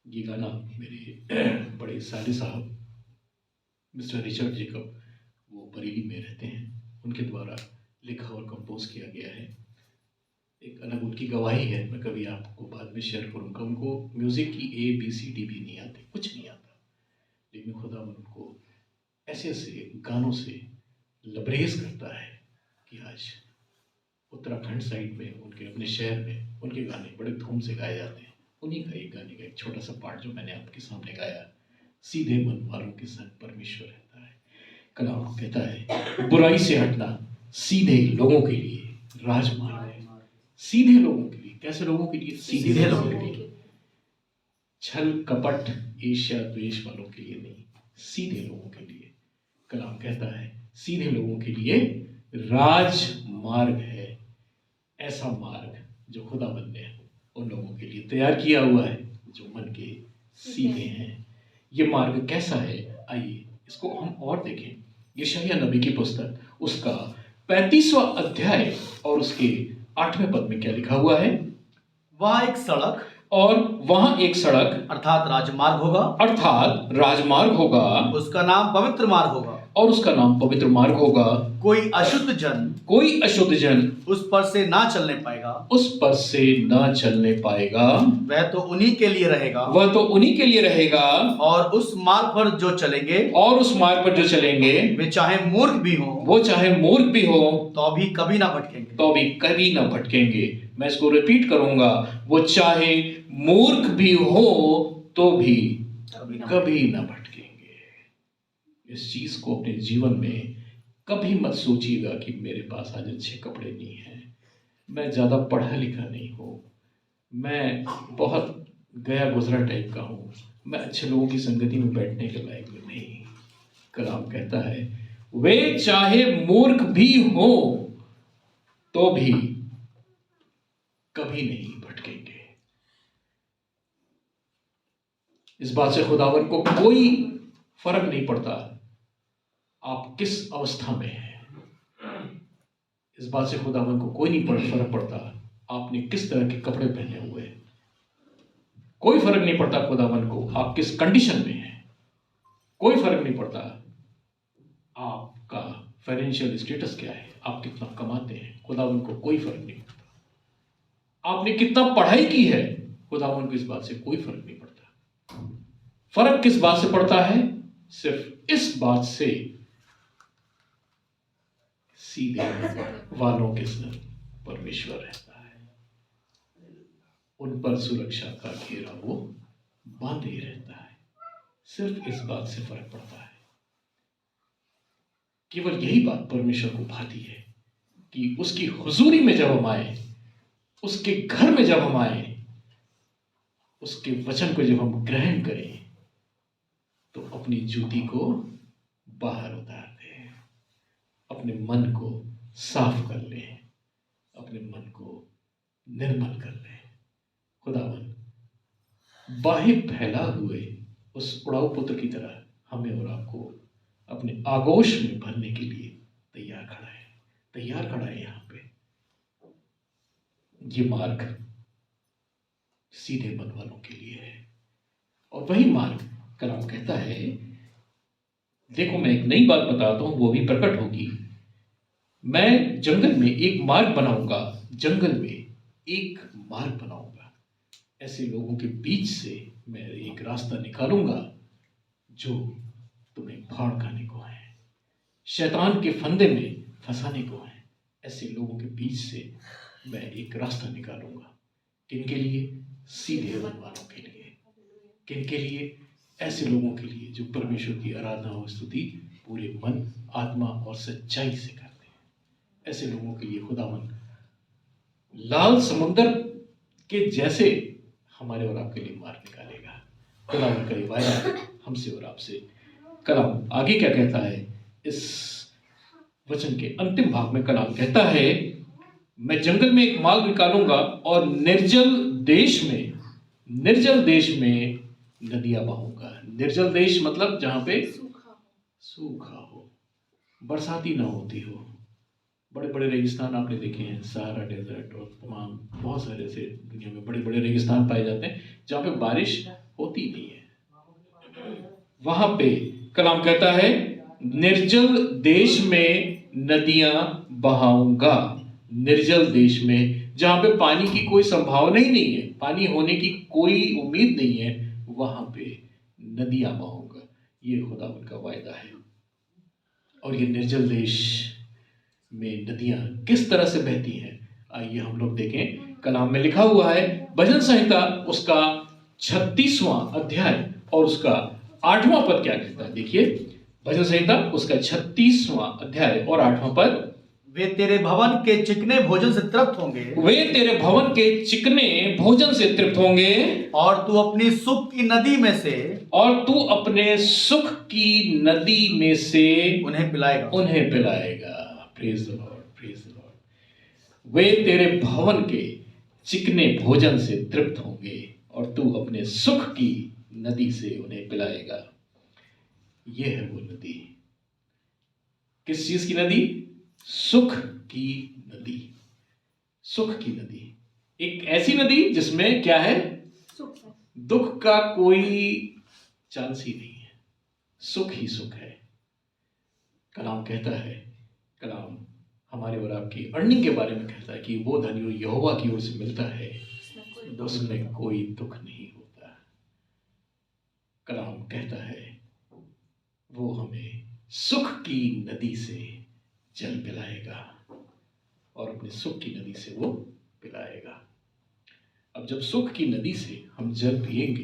ये गाना मेरे बड़े साले साहब मिस्टर रिचर्ड जेकब, वो बरेली में रहते हैं, उनके द्वारा लिखा और कंपोज किया गया है। एक अलग उनकी गवाही है, मैं कभी आपको बाद में शेयर करूँगा। उनको म्यूज़िक की ABCD भी नहीं आती, कुछ नहीं आता, लेकिन खुदा उनको ऐसे ऐसे गानों से लबरेज करता है कि आज उत्तराखंड साइड में, उनके अपने शहर में, उनके गाने बड़े धूम से गाए जाते हैं। उन्हीं का एक गाने का एक छोटा सा पार्ट जो मैंने आपके सामने गाया, सीधे मन वालों के संग परमेश्वर रहता है। कलाम कहता है, बुराई से हटना सीधे लोगों के लिए राजमार्ग है। सीधे लोगों के लिए। कैसे लोगों के लिए? सीधे लोगों के लिए। छल कपट ईर्ष्या द्वेष वालों के लिए नहीं, सीधे लोगों के लिए। कलाम कहता है, सीधे लोगों के लिए राजमार्ग है। ऐसा मार्ग जो खुदावंद ने उन लोगों के लिए तैयार किया हुआ है जो मन के सीधे हैं। ये मार्ग कैसा है? आइए इसको हम और देखें। यशायाह नबी की पुस्तक उसका 35वां अध्याय और उसके 8वें पद में क्या लिखा हुआ है? वहाँ एक सड़क, और वहां एक सड़क अर्थात राजमार्ग होगा, अर्थात राजमार्ग होगा, उसका नाम पवित्र मार्ग होगा, और उसका नाम पवित्र मार्ग होगा। कोई अशुद्ध जन उस पर से ना चलने पाएगा, उस पर से ना चलने पाएगा। वह तो उन्हीं के लिए रहेगा, वह तो उन्हीं के लिए रहेगा। और उस मार्ग पर जो चलेंगे, और उस मार्ग पर जो चलेंगे, वे चाहे मूर्ख भी हो, वो चाहे मूर्ख भी हो, तो भी कभी ना भटकेंगे। तो भी कभी ना भटकेंगे। मैं इसको रिपीट करूंगा, वो चाहे मूर्ख भी हो तो भी कभी ना भटकेंगे। इस चीज को अपने जीवन में कभी मत सोचिएगा कि मेरे पास आज अच्छे कपड़े नहीं हैं, मैं ज़्यादा पढ़ा लिखा नहीं हूँ, मैं बहुत गया गुजरा टाइप का हूँ, मैं अच्छे लोगों की संगति में बैठने के लायक नहीं। कलाम कहता है वे चाहे मूर्ख भी हो तो भी कभी नहीं भटकेंगे। इस बात से खुदावन को कोई फर्क नहीं पड़ता आप किस अवस्था में हैं। इस बात से खुदावन को कोई नहीं फर्क पड़ता आपने किस तरह के कपड़े पहने हुए हैं। कोई फर्क नहीं पड़ता खुदावन को आप किस कंडीशन में हैं। कोई फर्क नहीं पड़ता आपका फाइनेंशियल स्टेटस क्या है, आप कितना कमाते हैं, खुदावन को कोई फर्क नहीं पड़ता। आपने कितना पढ़ाई की है, खुदावन को इस बात से कोई फर्क नहीं पड़ता। फर्क किस बात से पड़ता है? सिर्फ इस बात से सीधे वालों के साथ परमेश्वर रहता है, उन पर सुरक्षा का घेरा वो बांधे रहता है। सिर्फ इस बात से फर्क पड़ता है। केवल यही बात परमेश्वर को भाती है कि उसकी हुजूरी में जब हम आए, उसके घर में जब हम आए, उसके वचन को जब हम ग्रहण करें तो अपनी जूती को बाहर उतार दें, अपने मन को साफ कर लें, अपने मन को निर्मल कर लें। खुदावन बाहें फैला हुए उस उड़ाऊ पुत्र की तरह हमें और आपको अपने आगोश में भरने के लिए तैयार खड़ा है। यहाँ पे ये मार्ग सीधे मन वालों के लिए है, और वही मार्ग कलाम कहता है, देखो मैं एक नई बात बताता हूं, वो भी प्रकट होगी। मैं जंगल में एक मार्ग बनाऊंगा, जंगल में एक मार्ग बनाऊंगा, ऐसे लोगों के बीच से मैं एक रास्ता निकालूंगा जो तुम्हें फाड़ खाने को है, शैतान के फंदे में फंसाने को है। ऐसे लोगों के बीच से मैं एक रास्ता निकालूंगा। किनके लिए? सीधे मन वालों के लिए। किनके लिए? ऐसे लोगों के लिए जो परमेश्वर की आराधना और स्तुति पूरे मन, आत्मा और सच्चाई से करते हैं। ऐसे लोगों के लिए खुदावन लाल समुद्र के जैसे हमारे और आपके लिए मार्ग निकालेगा। खुदावन का वायदा हमसे और आपसे। कलाम आगे क्या कहता है? इस वचन के अंतिम भाग में कलाम कहता है, मैं जंगल में एक मार्ग निकालूंगा और निर्जल देश में नदियां बहाऊंगा। निर्जल देश मतलब जहां पे सूखा हो, बरसाती ना होती हो। बड़े बड़े रेगिस्तान आपने देखे हैं, सहारा डेजर्ट और तमाम बहुत सारे ऐसे दुनिया में बड़े बड़े रेगिस्तान पाए जाते हैं जहां पे बारिश होती नहीं है। वहां पे कलाम कहता है निर्जल देश में नदियां बहाऊंगा। निर्जल देश में जहां पे पानी की कोई संभावना ही नहीं है, पानी होने की कोई उम्मीद नहीं है, वहां पे नदियां बहाऊंगा। ये खुदावन का वायदा है। और ये निर्जल देश में नदियां किस तरह से बहती हैं, आइए हम लोग देखें। कलाम में लिखा हुआ है, भजन संहिता उसका 36वां अध्याय और उसका 8वां पद क्या कहता है? देखिए, भजन संहिता उसका 36वां अध्याय और 8वां पद, वे तेरे भवन के चिकने भोजन से तृप्त होंगे, वे तेरे भवन के चिकने भोजन से तृप्त होंगे, और तू अपनी सुख की नदी में से, और तू अपने सुख की नदी में से उन्हें पिलाएगा। Praise the Lord, praise the Lord. वे तेरे भवन के चिकने भोजन से तृप्त होंगे और तू अपने सुख की नदी से उन्हें पिलाएगा। यह है वो नदी। किस चीज की नदी? सुख की नदी। सुख की नदी, एक ऐसी नदी जिसमें क्या है? दुख का कोई चांस ही नहीं है, सुख ही सुख है। कलाम कहता है, कलाम हमारे और आपकी अर्निंग के बारे में कहता है कि वो धन यहोवा की ओर से मिलता है, उसमें कोई दुख नहीं होता। कलाम कहता है वो हमें सुख की नदी से जल पिलाएगा और अपने सुख की नदी से वो पिलाएगा। अब जब सुख की नदी से हम जल पिएंगे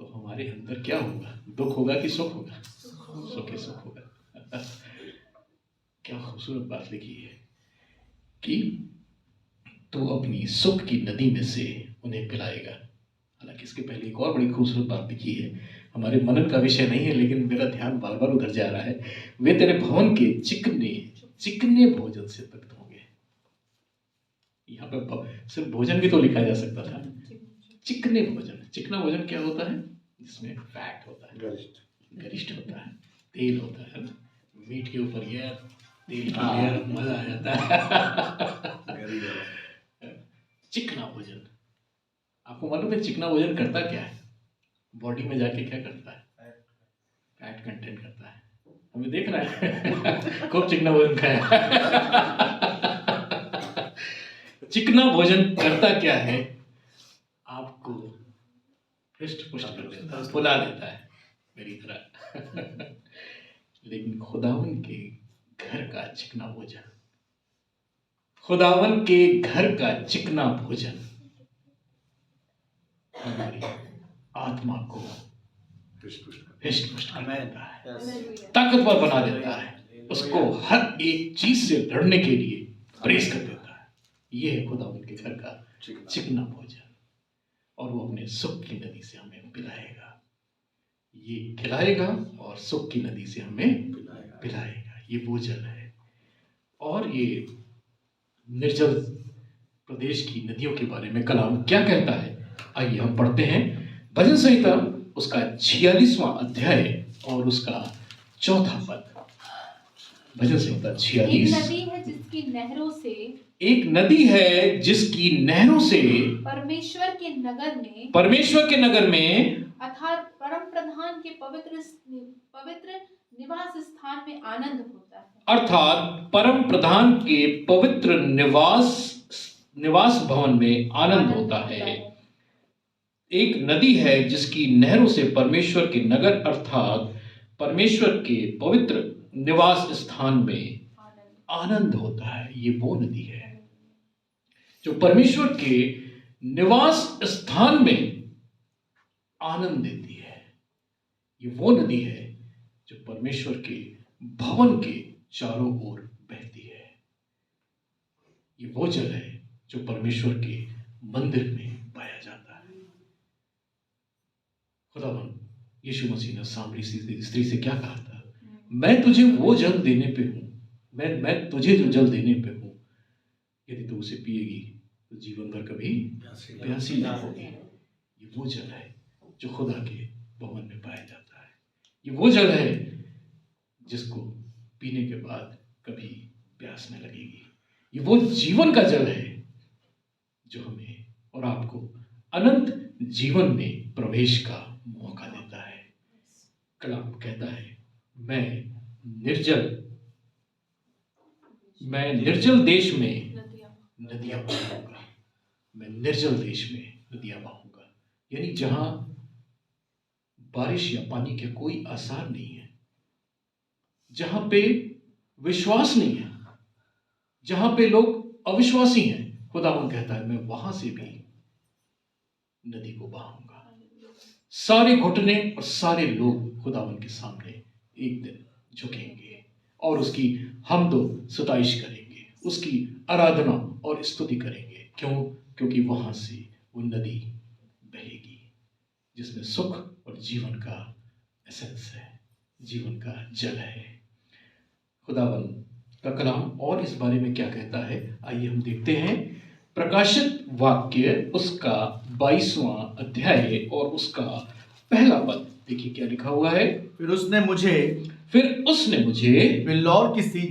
तो हमारे अंदर क्या होगा? दुख होगा कि सुख होगा? सुख ही सुख होगा। क्या खूबसूरत बात लिखी है कि तू अपनी सुख की नदी में से उन्हें पिलाएगा। हालांकि इसके पहले एक और बड़ी खूबसूरत बात लिखी है, हमारे मनन का विषय नहीं है लेकिन मेरा ध्यान बार बार उधर जा रहा है। वे तेरे भवन के चिकने चिकने भोजन से तृप्त होंगे। यहाँ पे सिर्फ भोजन भी तो लिखा जा सकता था, चिकने भोजन। चिकना भोजन क्या होता है? जिसमें फैट होता है, गरिष्ठ होता है, तेल होता है ना। मीट के ऊपर ये तेल की लेयर, मजा आ जाता है। चिकना भोजन, आपको मालूम है चिकना भोजन करता क्या है? बॉडी में जाके क्या करता है? फैट कंटेंट करता है। हमें देख रहा है खूब चिकना भोजन खाया। चिकना भोजन करता क्या है? आपको हृष्ट पुष्ट कर देता है, फुला देता है मेरी तरह। लेकिन खुदावन के घर का चिकना भोजन, खुदावन के घर का चिकना भोजन हमारी आत्मा को हृष्ट पुष्ट कर देता है, ताकतवर बना देता है, उसको हर एक चीज से लड़ने के लिए प्रेस कर देता है। ये है खुदावन के घर का चिकना भोजन। और वो अपने सुख की नदी से हमें पिलाएगा, ये खिलाएगा और सुख की नदी से हमें पिलाएगा। ये वो जल है। और ये निर्जल प्रदेश की नदियों के बारे में कलाम क्या कहता है? आइए हम पढ़ते हैं भजन संहिता उसका 46वां अध्याय और उसका 4था पद। भजन संहिता 46। एक नदी है जिसकी नहरों से, एक नदी है जिसकी नहरों से परमेश्वर के नगर में अर्थात परम प्रधान के पवित्र निवास स्थान में आनंद होता है। अर्थात परम प्रधान के पवित्र निवास भवन में आनंद होता है। एक नदी है जिसकी नहरों से परमेश्वर के नगर अर्थात परमेश्वर के पवित्र निवास स्थान में आनंद होता है। ये वो नदी है जो परमेश्वर के निवास स्थान में आनंद देती है। ये वो नदी है जो परमेश्वर के भवन के चारों ओर बहती है। ये वो जल है जो परमेश्वर के मंदिर में पाया जाता है। खुदावन यीशु मसीह ने सामरी स्त्री से क्या कहा था? मैं तुझे वो जल देने पे हूं, मैं तुझे जो जल देने पे हूं, यदि तू उसे पिएगी तो जीवन भर कभी प्यासी नहीं होगी। ये वो जल है जो खुदा के भवन में पाया जाता है। ये वो जल है जिसको पीने के बाद कभी प्यास न लगेगी। ये वो जीवन का जल है जो हमें और आपको अनंत जीवन में प्रवेश का मौका देता है। कलाम कहता है मैं निर्जल देश में नदियां बहाऊंगा। मैं निर्जल देश में नदियां बहाऊंगा, यानी जहां बारिश या पानी के कोई आसार नहीं है, जहां पे विश्वास नहीं है, जहां पे लोग अविश्वासी हैं, खुदावन कहता है मैं वहां से भी नदी को बहाऊंगा। सारे घुटने और सारे लोग खुदावन के सामने एक दिन झुकेंगे और उसकी हमदो सताइश करेंगे, उसकी आराधना और स्तुति करेंगे। क्यों? क्योंकि वहां से वो नदी बहेगी जिसमें सुख और जीवन का एसेंस है, जीवन का जल है। खुदावन का कलाम और इस बारे में क्या कहता है, आइए हम देखते हैं। प्रकाशित वाक्य उसका 22वां अध्याय और उसका पहला पद देखिए क्या लिखा हुआ है। फिर उसने मुझे बिल्लौर की सी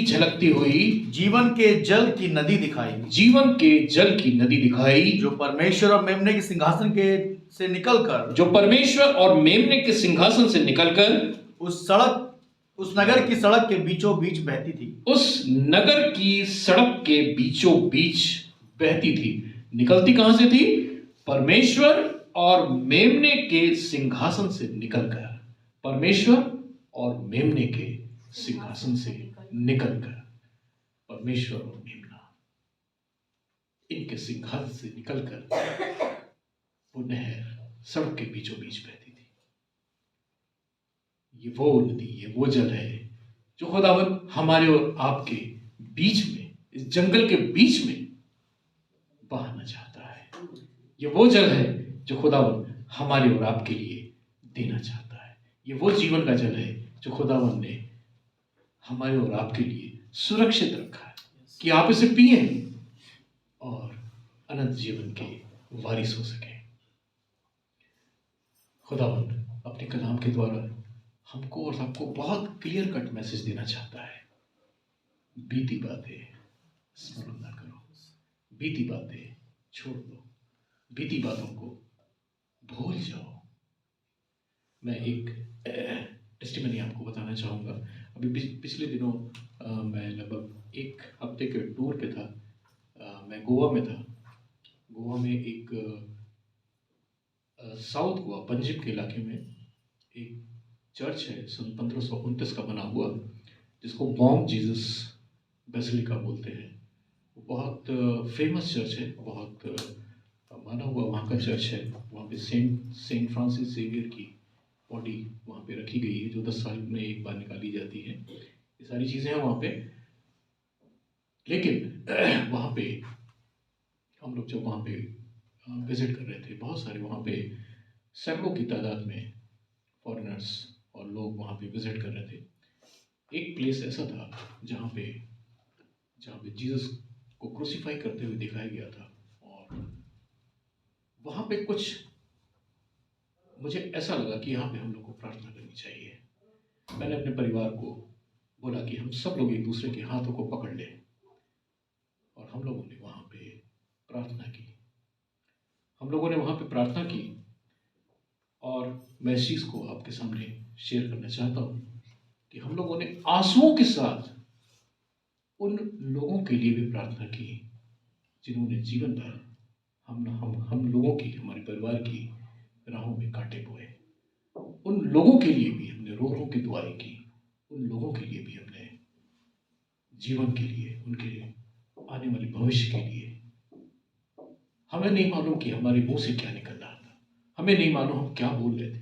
झलकती हुई जीवन के जल की नदी दिखाई, जो परमेश्वर और मेमने के सिंहासन से निकलकर उस नगर की सड़क के बीचों बीच बहती थी। उस नगर की सड़क के बीचों बीच बहती थी। निकलती कहां से थी? परमेश्वर और मेमने के सिंहासन से निकलकर, परमेश्वर और मेमने के सिंहासन से निकलकर, परमेश्वर और मेमना इनके सिंहासन से निकलकर वो नहर सड़क के बीचों बीच बहती थी। ये वो नदी, ये वो जल है जो खुदावन हमारे और आपके बीच में, इस जंगल के बीच में बहाना चाहता है। ये वो जल है जो खुदावन हमारे और आपके लिए देना चाहता है। ये वो जीवन का जल है जो खुदावन ने हमारे और आपके लिए सुरक्षित रखा है कि आप इसे पिए और अनंत जीवन के वारिस हो सके। खुदावन अपने कलाम के द्वारा हमको और सबको बहुत क्लियर कट मैसेज देना चाहता है। बीती बातें स्मरण ना करो, बीती बातें छोड़ दो, बीती बातों को भूल जाओ। मैं एक टेस्टिमनी आपको बताना चाहूँगा। अभी पिछले दिनों मैं लगभग एक हफ्ते के टूर पे था। मैं गोवा में था। गोवा में एक साउथ गोवा पंजिम के इलाके में एक चर्च है, सन 1529 का बना हुआ, जिसको बॉम जीसस बेसिलिका बोलते हैं। वो बहुत फेमस चर्च है, बहुत माना हुआ वहाँ का चर्च है। वहाँ पे सेंट फ्रांसिस जेवियर की बॉडी वहाँ पे रखी गई है, जो 10 साल में एक बार निकाली जाती है। ये सारी चीज़ें हैं वहाँ पे। लेकिन वहाँ पे हम लोग जब वहाँ पे विज़िट कर रहे थे, बहुत सारे वहाँ पे सैकड़ों की तादाद में फॉरेनर्स और लोग वहाँ पे विज़िट कर रहे थे। एक प्लेस ऐसा था जहाँ पे जीसस को क्रूसीफाई करते हुए दिखाया गया था, और वहाँ पे कुछ मुझे ऐसा लगा कि यहाँ पे हम लोग को प्रार्थना करनी चाहिए। मैंने अपने परिवार को बोला कि हम सब लोग एक दूसरे के हाथों को पकड़ लें, और हम लोगों ने वहाँ पे प्रार्थना की। हम लोगों ने वहाँ पे प्रार्थना की, और मैं इस चीज़ को आपके सामने शेयर करना चाहता हूँ कि हम लोगों ने आंसुओं के साथ उन लोगों के लिए भी प्रार्थना की जिन्होंने जीवन भर हम लोगों की, हमारे परिवार की राहों में कांटे बोए। उन लोगों के लिए भी हमने रो रो के दुआएं की। उन लोगों के लिए भी हमने जीवन के लिए, उनके आने वाले भविष्य के लिए। हमें नहीं मालूम कि हमारे मुंह से क्या निकल रहा था, हमें नहीं मालूम हम क्या बोल रहे थे,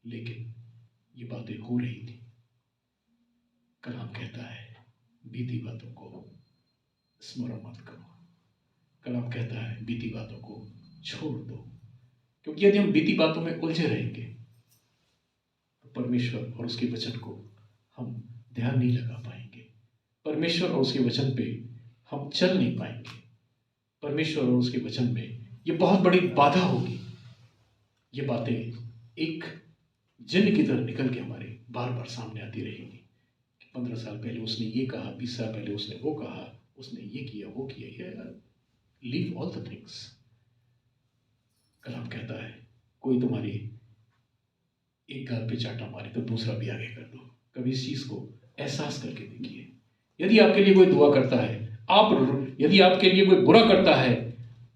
लेकिन ये बातें हो रही थी। कलाम कहता है बीती बातों को स्मरण मत करो। कलाम कहता है बीती बातों को छोड़ दो, क्योंकि यदि हम बीती बातों में उलझे रहेंगे तो परमेश्वर और उसके वचन को हम ध्यान नहीं लगा पाएंगे। परमेश्वर और उसके वचन पे हम चल नहीं पाएंगे। परमेश्वर और उसके वचन में ये बहुत बड़ी बाधा होगी। ये बातें एक जिन्न की तरह निकल के हमारे बार बार सामने आती रहेंगी कि 15 साल पहले उसने ये कहा, 20 साल पहले उसने वो कहा, उसने ये किया, वो किया। Leave all the things. कलाम कहता है कोई तुम्हारी एक गाल पे चाटा मारे तो दूसरा भी आगे कर दो। कभी इस चीज को एहसास करके देखिए। यदि आपके लिए कोई दुआ करता है, यदि आपके लिए कोई बुरा करता है,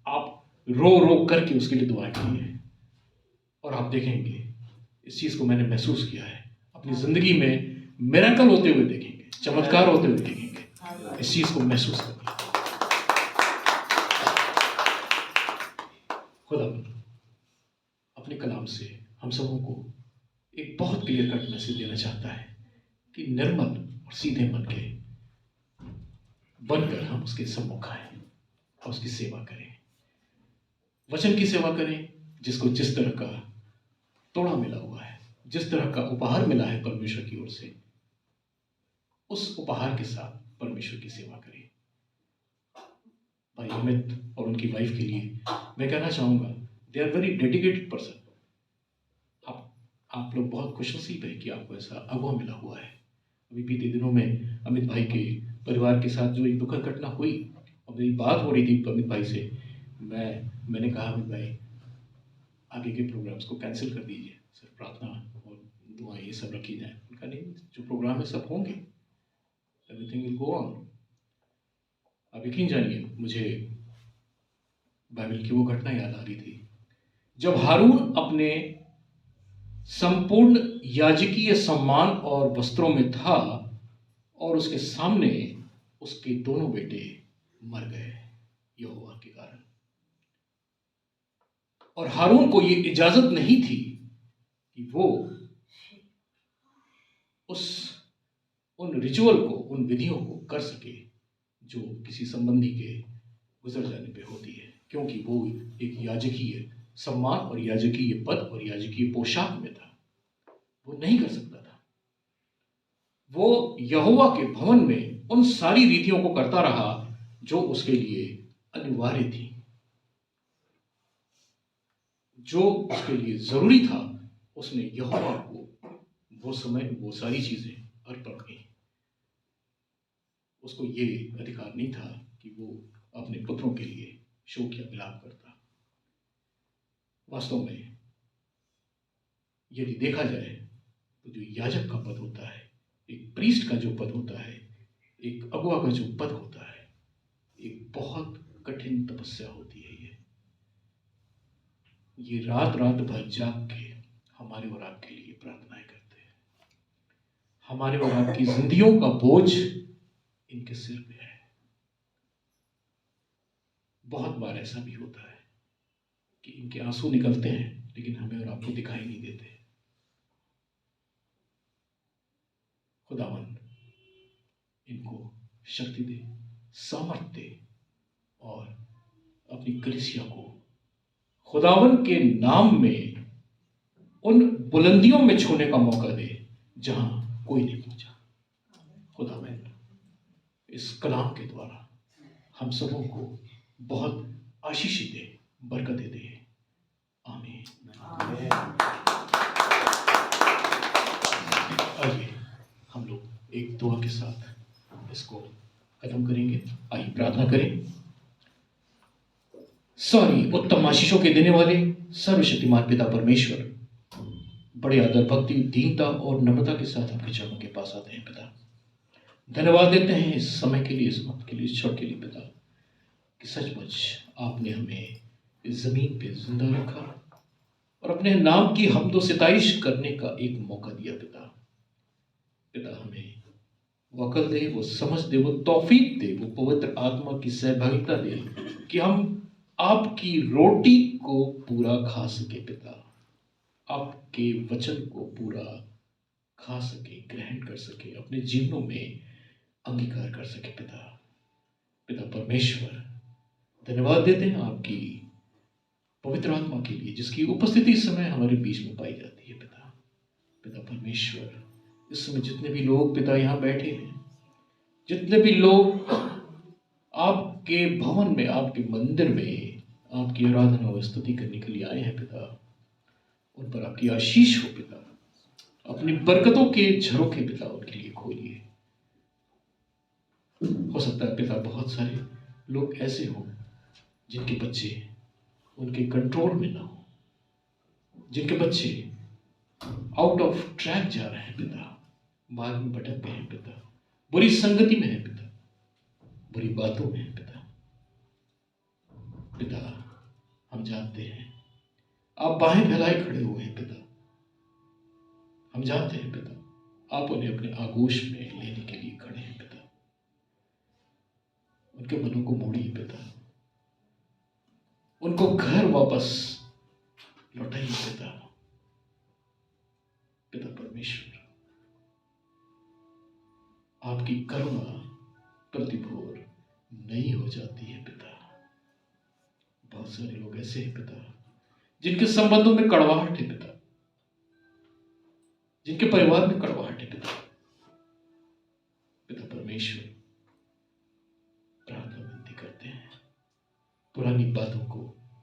आप रो रो करके उसके लिए दुआ कीजिए, और आप देखेंगे, इस चीज को मैंने महसूस किया है अपनी जिंदगी में, मिरेकल होते हुए देखेंगे, चमत्कार होते हुए देखेंगे। इस चीज को महसूस करिए। खुदा अपने कलाम से हम सबों को एक बहुत क्लियर कट मैसेज देना चाहता है कि निर्मल और सीधे मन के बनकर हम उसके सम्मुख आए और उसकी सेवा करें, वचन की सेवा करें, जिसको जिस तरह का तोड़ा मिला हुआ है, जिस तरह का उपहार मिला है परमेश्वर की ओर से, उस उपहार के साथ परमेश्वर की सेवा करें। भाई अमित और उनकी वाइफ के लिए मैं कहना चाहूँगा, they are very dedicated person. आप लोग बहुत खुशनसीब है कि आपको ऐसा अगुआ मिला हुआ है। अभी बीते दिनों में अमित भाई के परिवार के साथ जो एक दुखद घटना हुई, और मेरी बात हो रही थी अमित भाई से, मैंने कहा अमित भाई आगे के प्रोग्राम्स को कैंसिल कर दीजिए, सिर्फ प्रार्थना और दुआएं ये सब रखी जाए। उनका नहीं, जो प्रोग्राम है सब होंगे, एवरीथिंग विल गो ऑन। आप यकीन जानिए, मुझे बाइबल की वो घटना याद आ रही थी जब हारून अपने संपूर्ण याजकीय सम्मान और वस्त्रों में था, और उसके सामने उसके दोनों बेटे मर गए यहोवा के कारण। और हारून को ये इजाजत नहीं थी कि वो उस उन रिचुअल को, उन विधियों को कर सके जो किसी संबंधी के गुजर जाने पे होती है, क्योंकि वो एक याजकीय सम्मान और याजकीय पद और याजकीय पोशाक में था। वो नहीं कर सकता था। वो यहोवा के भवन में उन सारी रीतियों को करता रहा जो उसके लिए अनिवार्य थी, जो उसके लिए जरूरी था। उसने यहोवा को वो समय वो सारी चीजें अर्पण की। उसको ये अधिकार नहीं था कि वो अपने पुत्रों के लिए शोक या विलाप करता। वास्तव में यदि देखा जाए तो जो याजक का पद होता है, एक प्रीस्ट का जो पद होता है, एक अगुआ का जो पद होता है, एक बहुत कठिन तपस्या होती है। ये रात रात भर जाग के हमारे और आपके लिए प्रार्थनाएं करते हैं। हमारे और आपकी जिंदगियों का बोझ इनके सिर पे है। बहुत बार ऐसा भी होता है कि इनके आंसू निकलते हैं लेकिन हमें और आपको दिखाई नहीं देते। खुदावन इनको शक्ति दे, सामर्थ दे और अपनी कलीसिया को खुदावन के नाम में उन बुलंदियों में छूने का मौका दे जहां कोई नहीं पहुंचा। खुदावन इस कलाम के द्वारा हम सबों को बहुत आशीष दे, बरकत दे। आमीन। आइए हम लोग एक दुआ के साथ इसको खत्म करेंगे। आइए प्रार्थना करें। उत्तम आशीषों के देने वाले सर्वशक्तिमान पिता परमेश्वर, बड़े आदर, भक्ति, दीनता और नम्रता के साथ आपके चरणों के पास आते हैं पिता। धन्यवाद देते हैं इस समय के लिए, इस वक्त के लिए, इस क्षण के लिए पिता, कि सचमुच आपने हमें इस जमीन पे जिंदा रखा और अपने नाम की हमदो सिताइश करने का एक मौका दिया पिता। पिता हमें वो अकल दे, वो समझ दे, वो तौफीक दे, वो पवित्र आत्मा की सहभागिता दे कि हम आपकी रोटी को पूरा खा सके पिता, आपके वचन को पूरा खा सके, ग्रहण कर सके, अपने जीवनों में अंगीकार कर सके पिता। पिता परमेश्वर, धन्यवाद देते हैं आपकी पवित्र आत्मा के लिए जिसकी उपस्थिति इस समय हमारे बीच में पाई जाती है पिता। पिता परमेश्वर, इस समय जितने भी लोग पिता यहाँ बैठे हैं, जितने भी लोग आपके भवन में, आपके मंदिर में आपकी आराधना और स्तुति करने के लिए आए हैं पिता, उन पर आपकी आशीष हो पिता। अपनी बरकतों के झरोखे पिता उनके लिए खोलिए। हो सकता है पिता बहुत सारे लोग ऐसे हों जिनके बच्चे उनके कंट्रोल में ना हो, जिनके बच्चे आउट ऑफ ट्रैक जा रहे हैं पिता, मार्ग में भटक गए हैं पिता, बुरी संगति में है पिता, बुरी बातों में है पिता। पिता हम जानते हैं आप बाहें फैलाए खड़े हुए हैं पिता। हम जानते हैं पिता आप उन्हें अपने आगोश में लेने के लिए खड़े हैं पिता। उनके मनों को मोड़िए पिता, उनको घर वापस लौटाइए पिता। पिता परमेश्वर, आपकी करुणा प्रतिभोर नई हो जाती है पिता। बहुत सारे लोग ऐसे हैं पिता जिनके संबंधों में कड़वाहट है पिता, जिनके परिवार में कड़वाहट है पिता। पिता परमेश्वर, प्रार्थना विनती करते हैं, पुरानी बातों को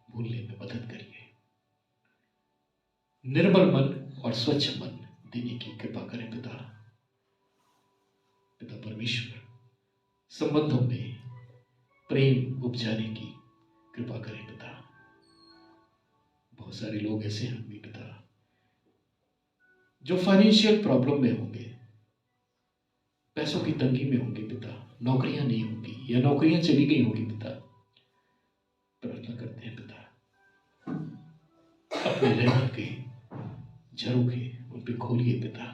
भूलने में मदद करिए। निर्मल मन और स्वच्छ मन देने की कृपा करें पिता। पिता परमेश्वर, संबंधों में प्रेम उपजाने की कृपा करें पिता। बहुत सारे लोग ऐसे होंगे पिता जो फाइनेंशियल प्रॉब्लम में होंगे, पैसों की तंगी में होंगे पिता, नौकरियां नहीं होंगी या नौकरियां चली गई होंगी पिता। प्रार्थना करते हैं पिता, अपने रहने के झरोखे उन पे खोलिए पिता,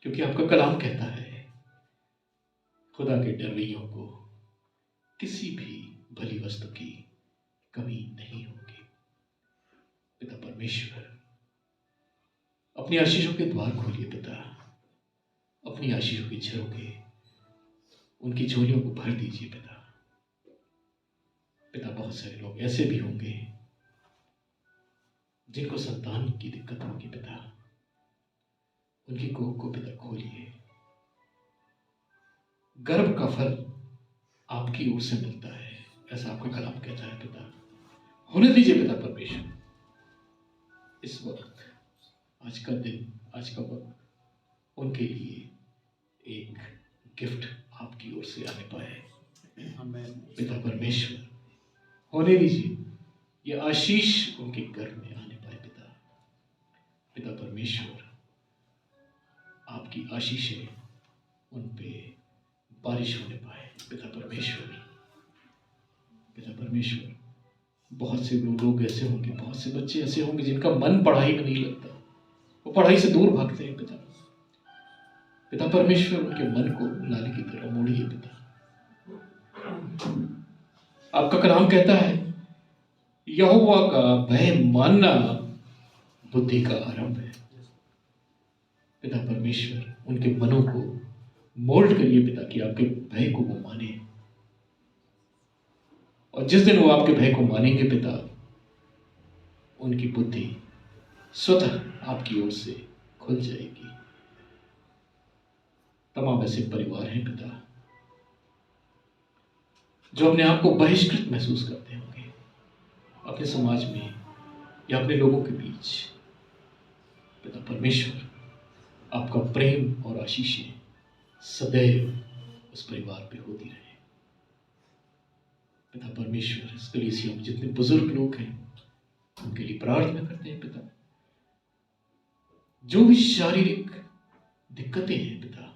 क्योंकि आपका कलाम कहता है खुदा के डरवैयों को किसी भी भली वस्तु की कमी नहीं होगी। पिता परमेश्वर, अपनी आशीषों के द्वार खोलिए पिता, अपनी आशीषों की झरोखे उनकी झोलियों को भर दीजिए पिता। पिता, बहुत सारे लोग ऐसे भी होंगे जिनको संतान की दिक्कत होगी पिता, उनकी कोख को पिता खोलिए। गर्भ का फल आपकी ओर से मिलता है, ऐसा आपका कलाम कहता है पिता। होने दीजिए पिता परमेश्वर, इस वक्त, आज का दिन, आज का वक्त उनके लिए एक गिफ्ट आपकी ओर से आने पाए पिता परमेश्वर। होने दीजिए ये आशीष उनके घर में आने पाए पिता। पिता परमेश्वर, आपकी आशीषें उन पे बारिश होने पाए पिता परमेश्वर। पिता परमेश्वर, बहुत से लोग ऐसे होंगे, बहुत से बच्चे ऐसे होंगे जिनका मन पढ़ाई में नहीं लगता, वो पढ़ाई से दूर भागते हैं पिता। पिता परमेश्वर, उनके मन को नाली की तरह मोड़िए पिता। आपका कलाम कहता है यहोवा का भय मानना बुद्धि का आरंभ है। पिता परमेश्वर, उनके मनों को मोल्ड करिए पिता कि आपके भय को वो माने, और जिस दिन वो आपके भय को मानेंगे पिता, उनकी बुद्धि स्वतः आपकी ओर से खुल जाएगी। तमाम ऐसे परिवार हैं पिता जो अपने आप को बहिष्कृत महसूस करते होंगे अपने समाज में या अपने लोगों के बीच। पिता परमेश्वर, आपका प्रेम और आशीषें सदैव उस परिवार पे होती रहे। पिता परमेश्वर, इस कलीसिया में जितने बुजुर्ग लोग हैं उनके लिए प्रार्थना करते हैं पिता। जो भी शारीरिक दिक्कतें हैं पिता,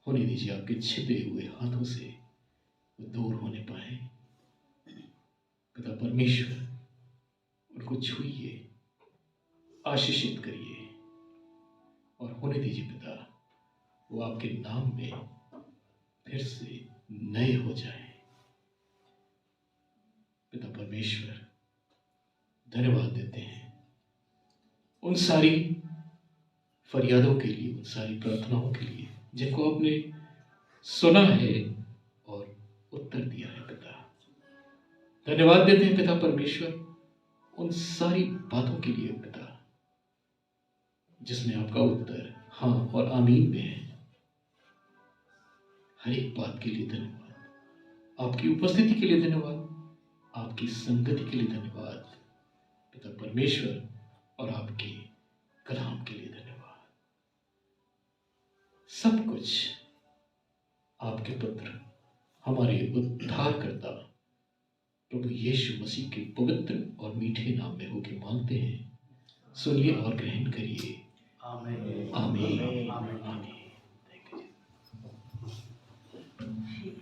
होने दीजिए आपके छिपे हुए हाथों से वो दूर होने पाए। पिता परमेश्वर, उनको छुइए, आशीषित करिए, और होने दीजिए पिता वो आपके नाम में फिर से नए हो जाए। पिता परमेश्वर, धन्यवाद देते हैं उन सारी फरियादों के लिए, उन सारी प्रार्थनाओं के लिए जिनको आपने सुना है और उत्तर दिया है पिता। धन्यवाद देते हैं पिता परमेश्वर उन सारी बातों के लिए पिता जिसमें आपका उत्तर हाँ और आमीन में है। हर एक बात के लिए धन्यवाद, आपकी उपस्थिति के लिए धन्यवाद, आपकी संगति के लिए धन्यवाद पिता परमेश्वर, और आपके कलाम के लिए धन्यवाद। सब कुछ आपके पुत्र, हमारे उद्धारकर्ता प्रभु यीशु मसीह के पवित्र और मीठे नाम में होके मांगते हैं। सुनिए और ग्रहण करिए। आमीन, आमीन, आमीन।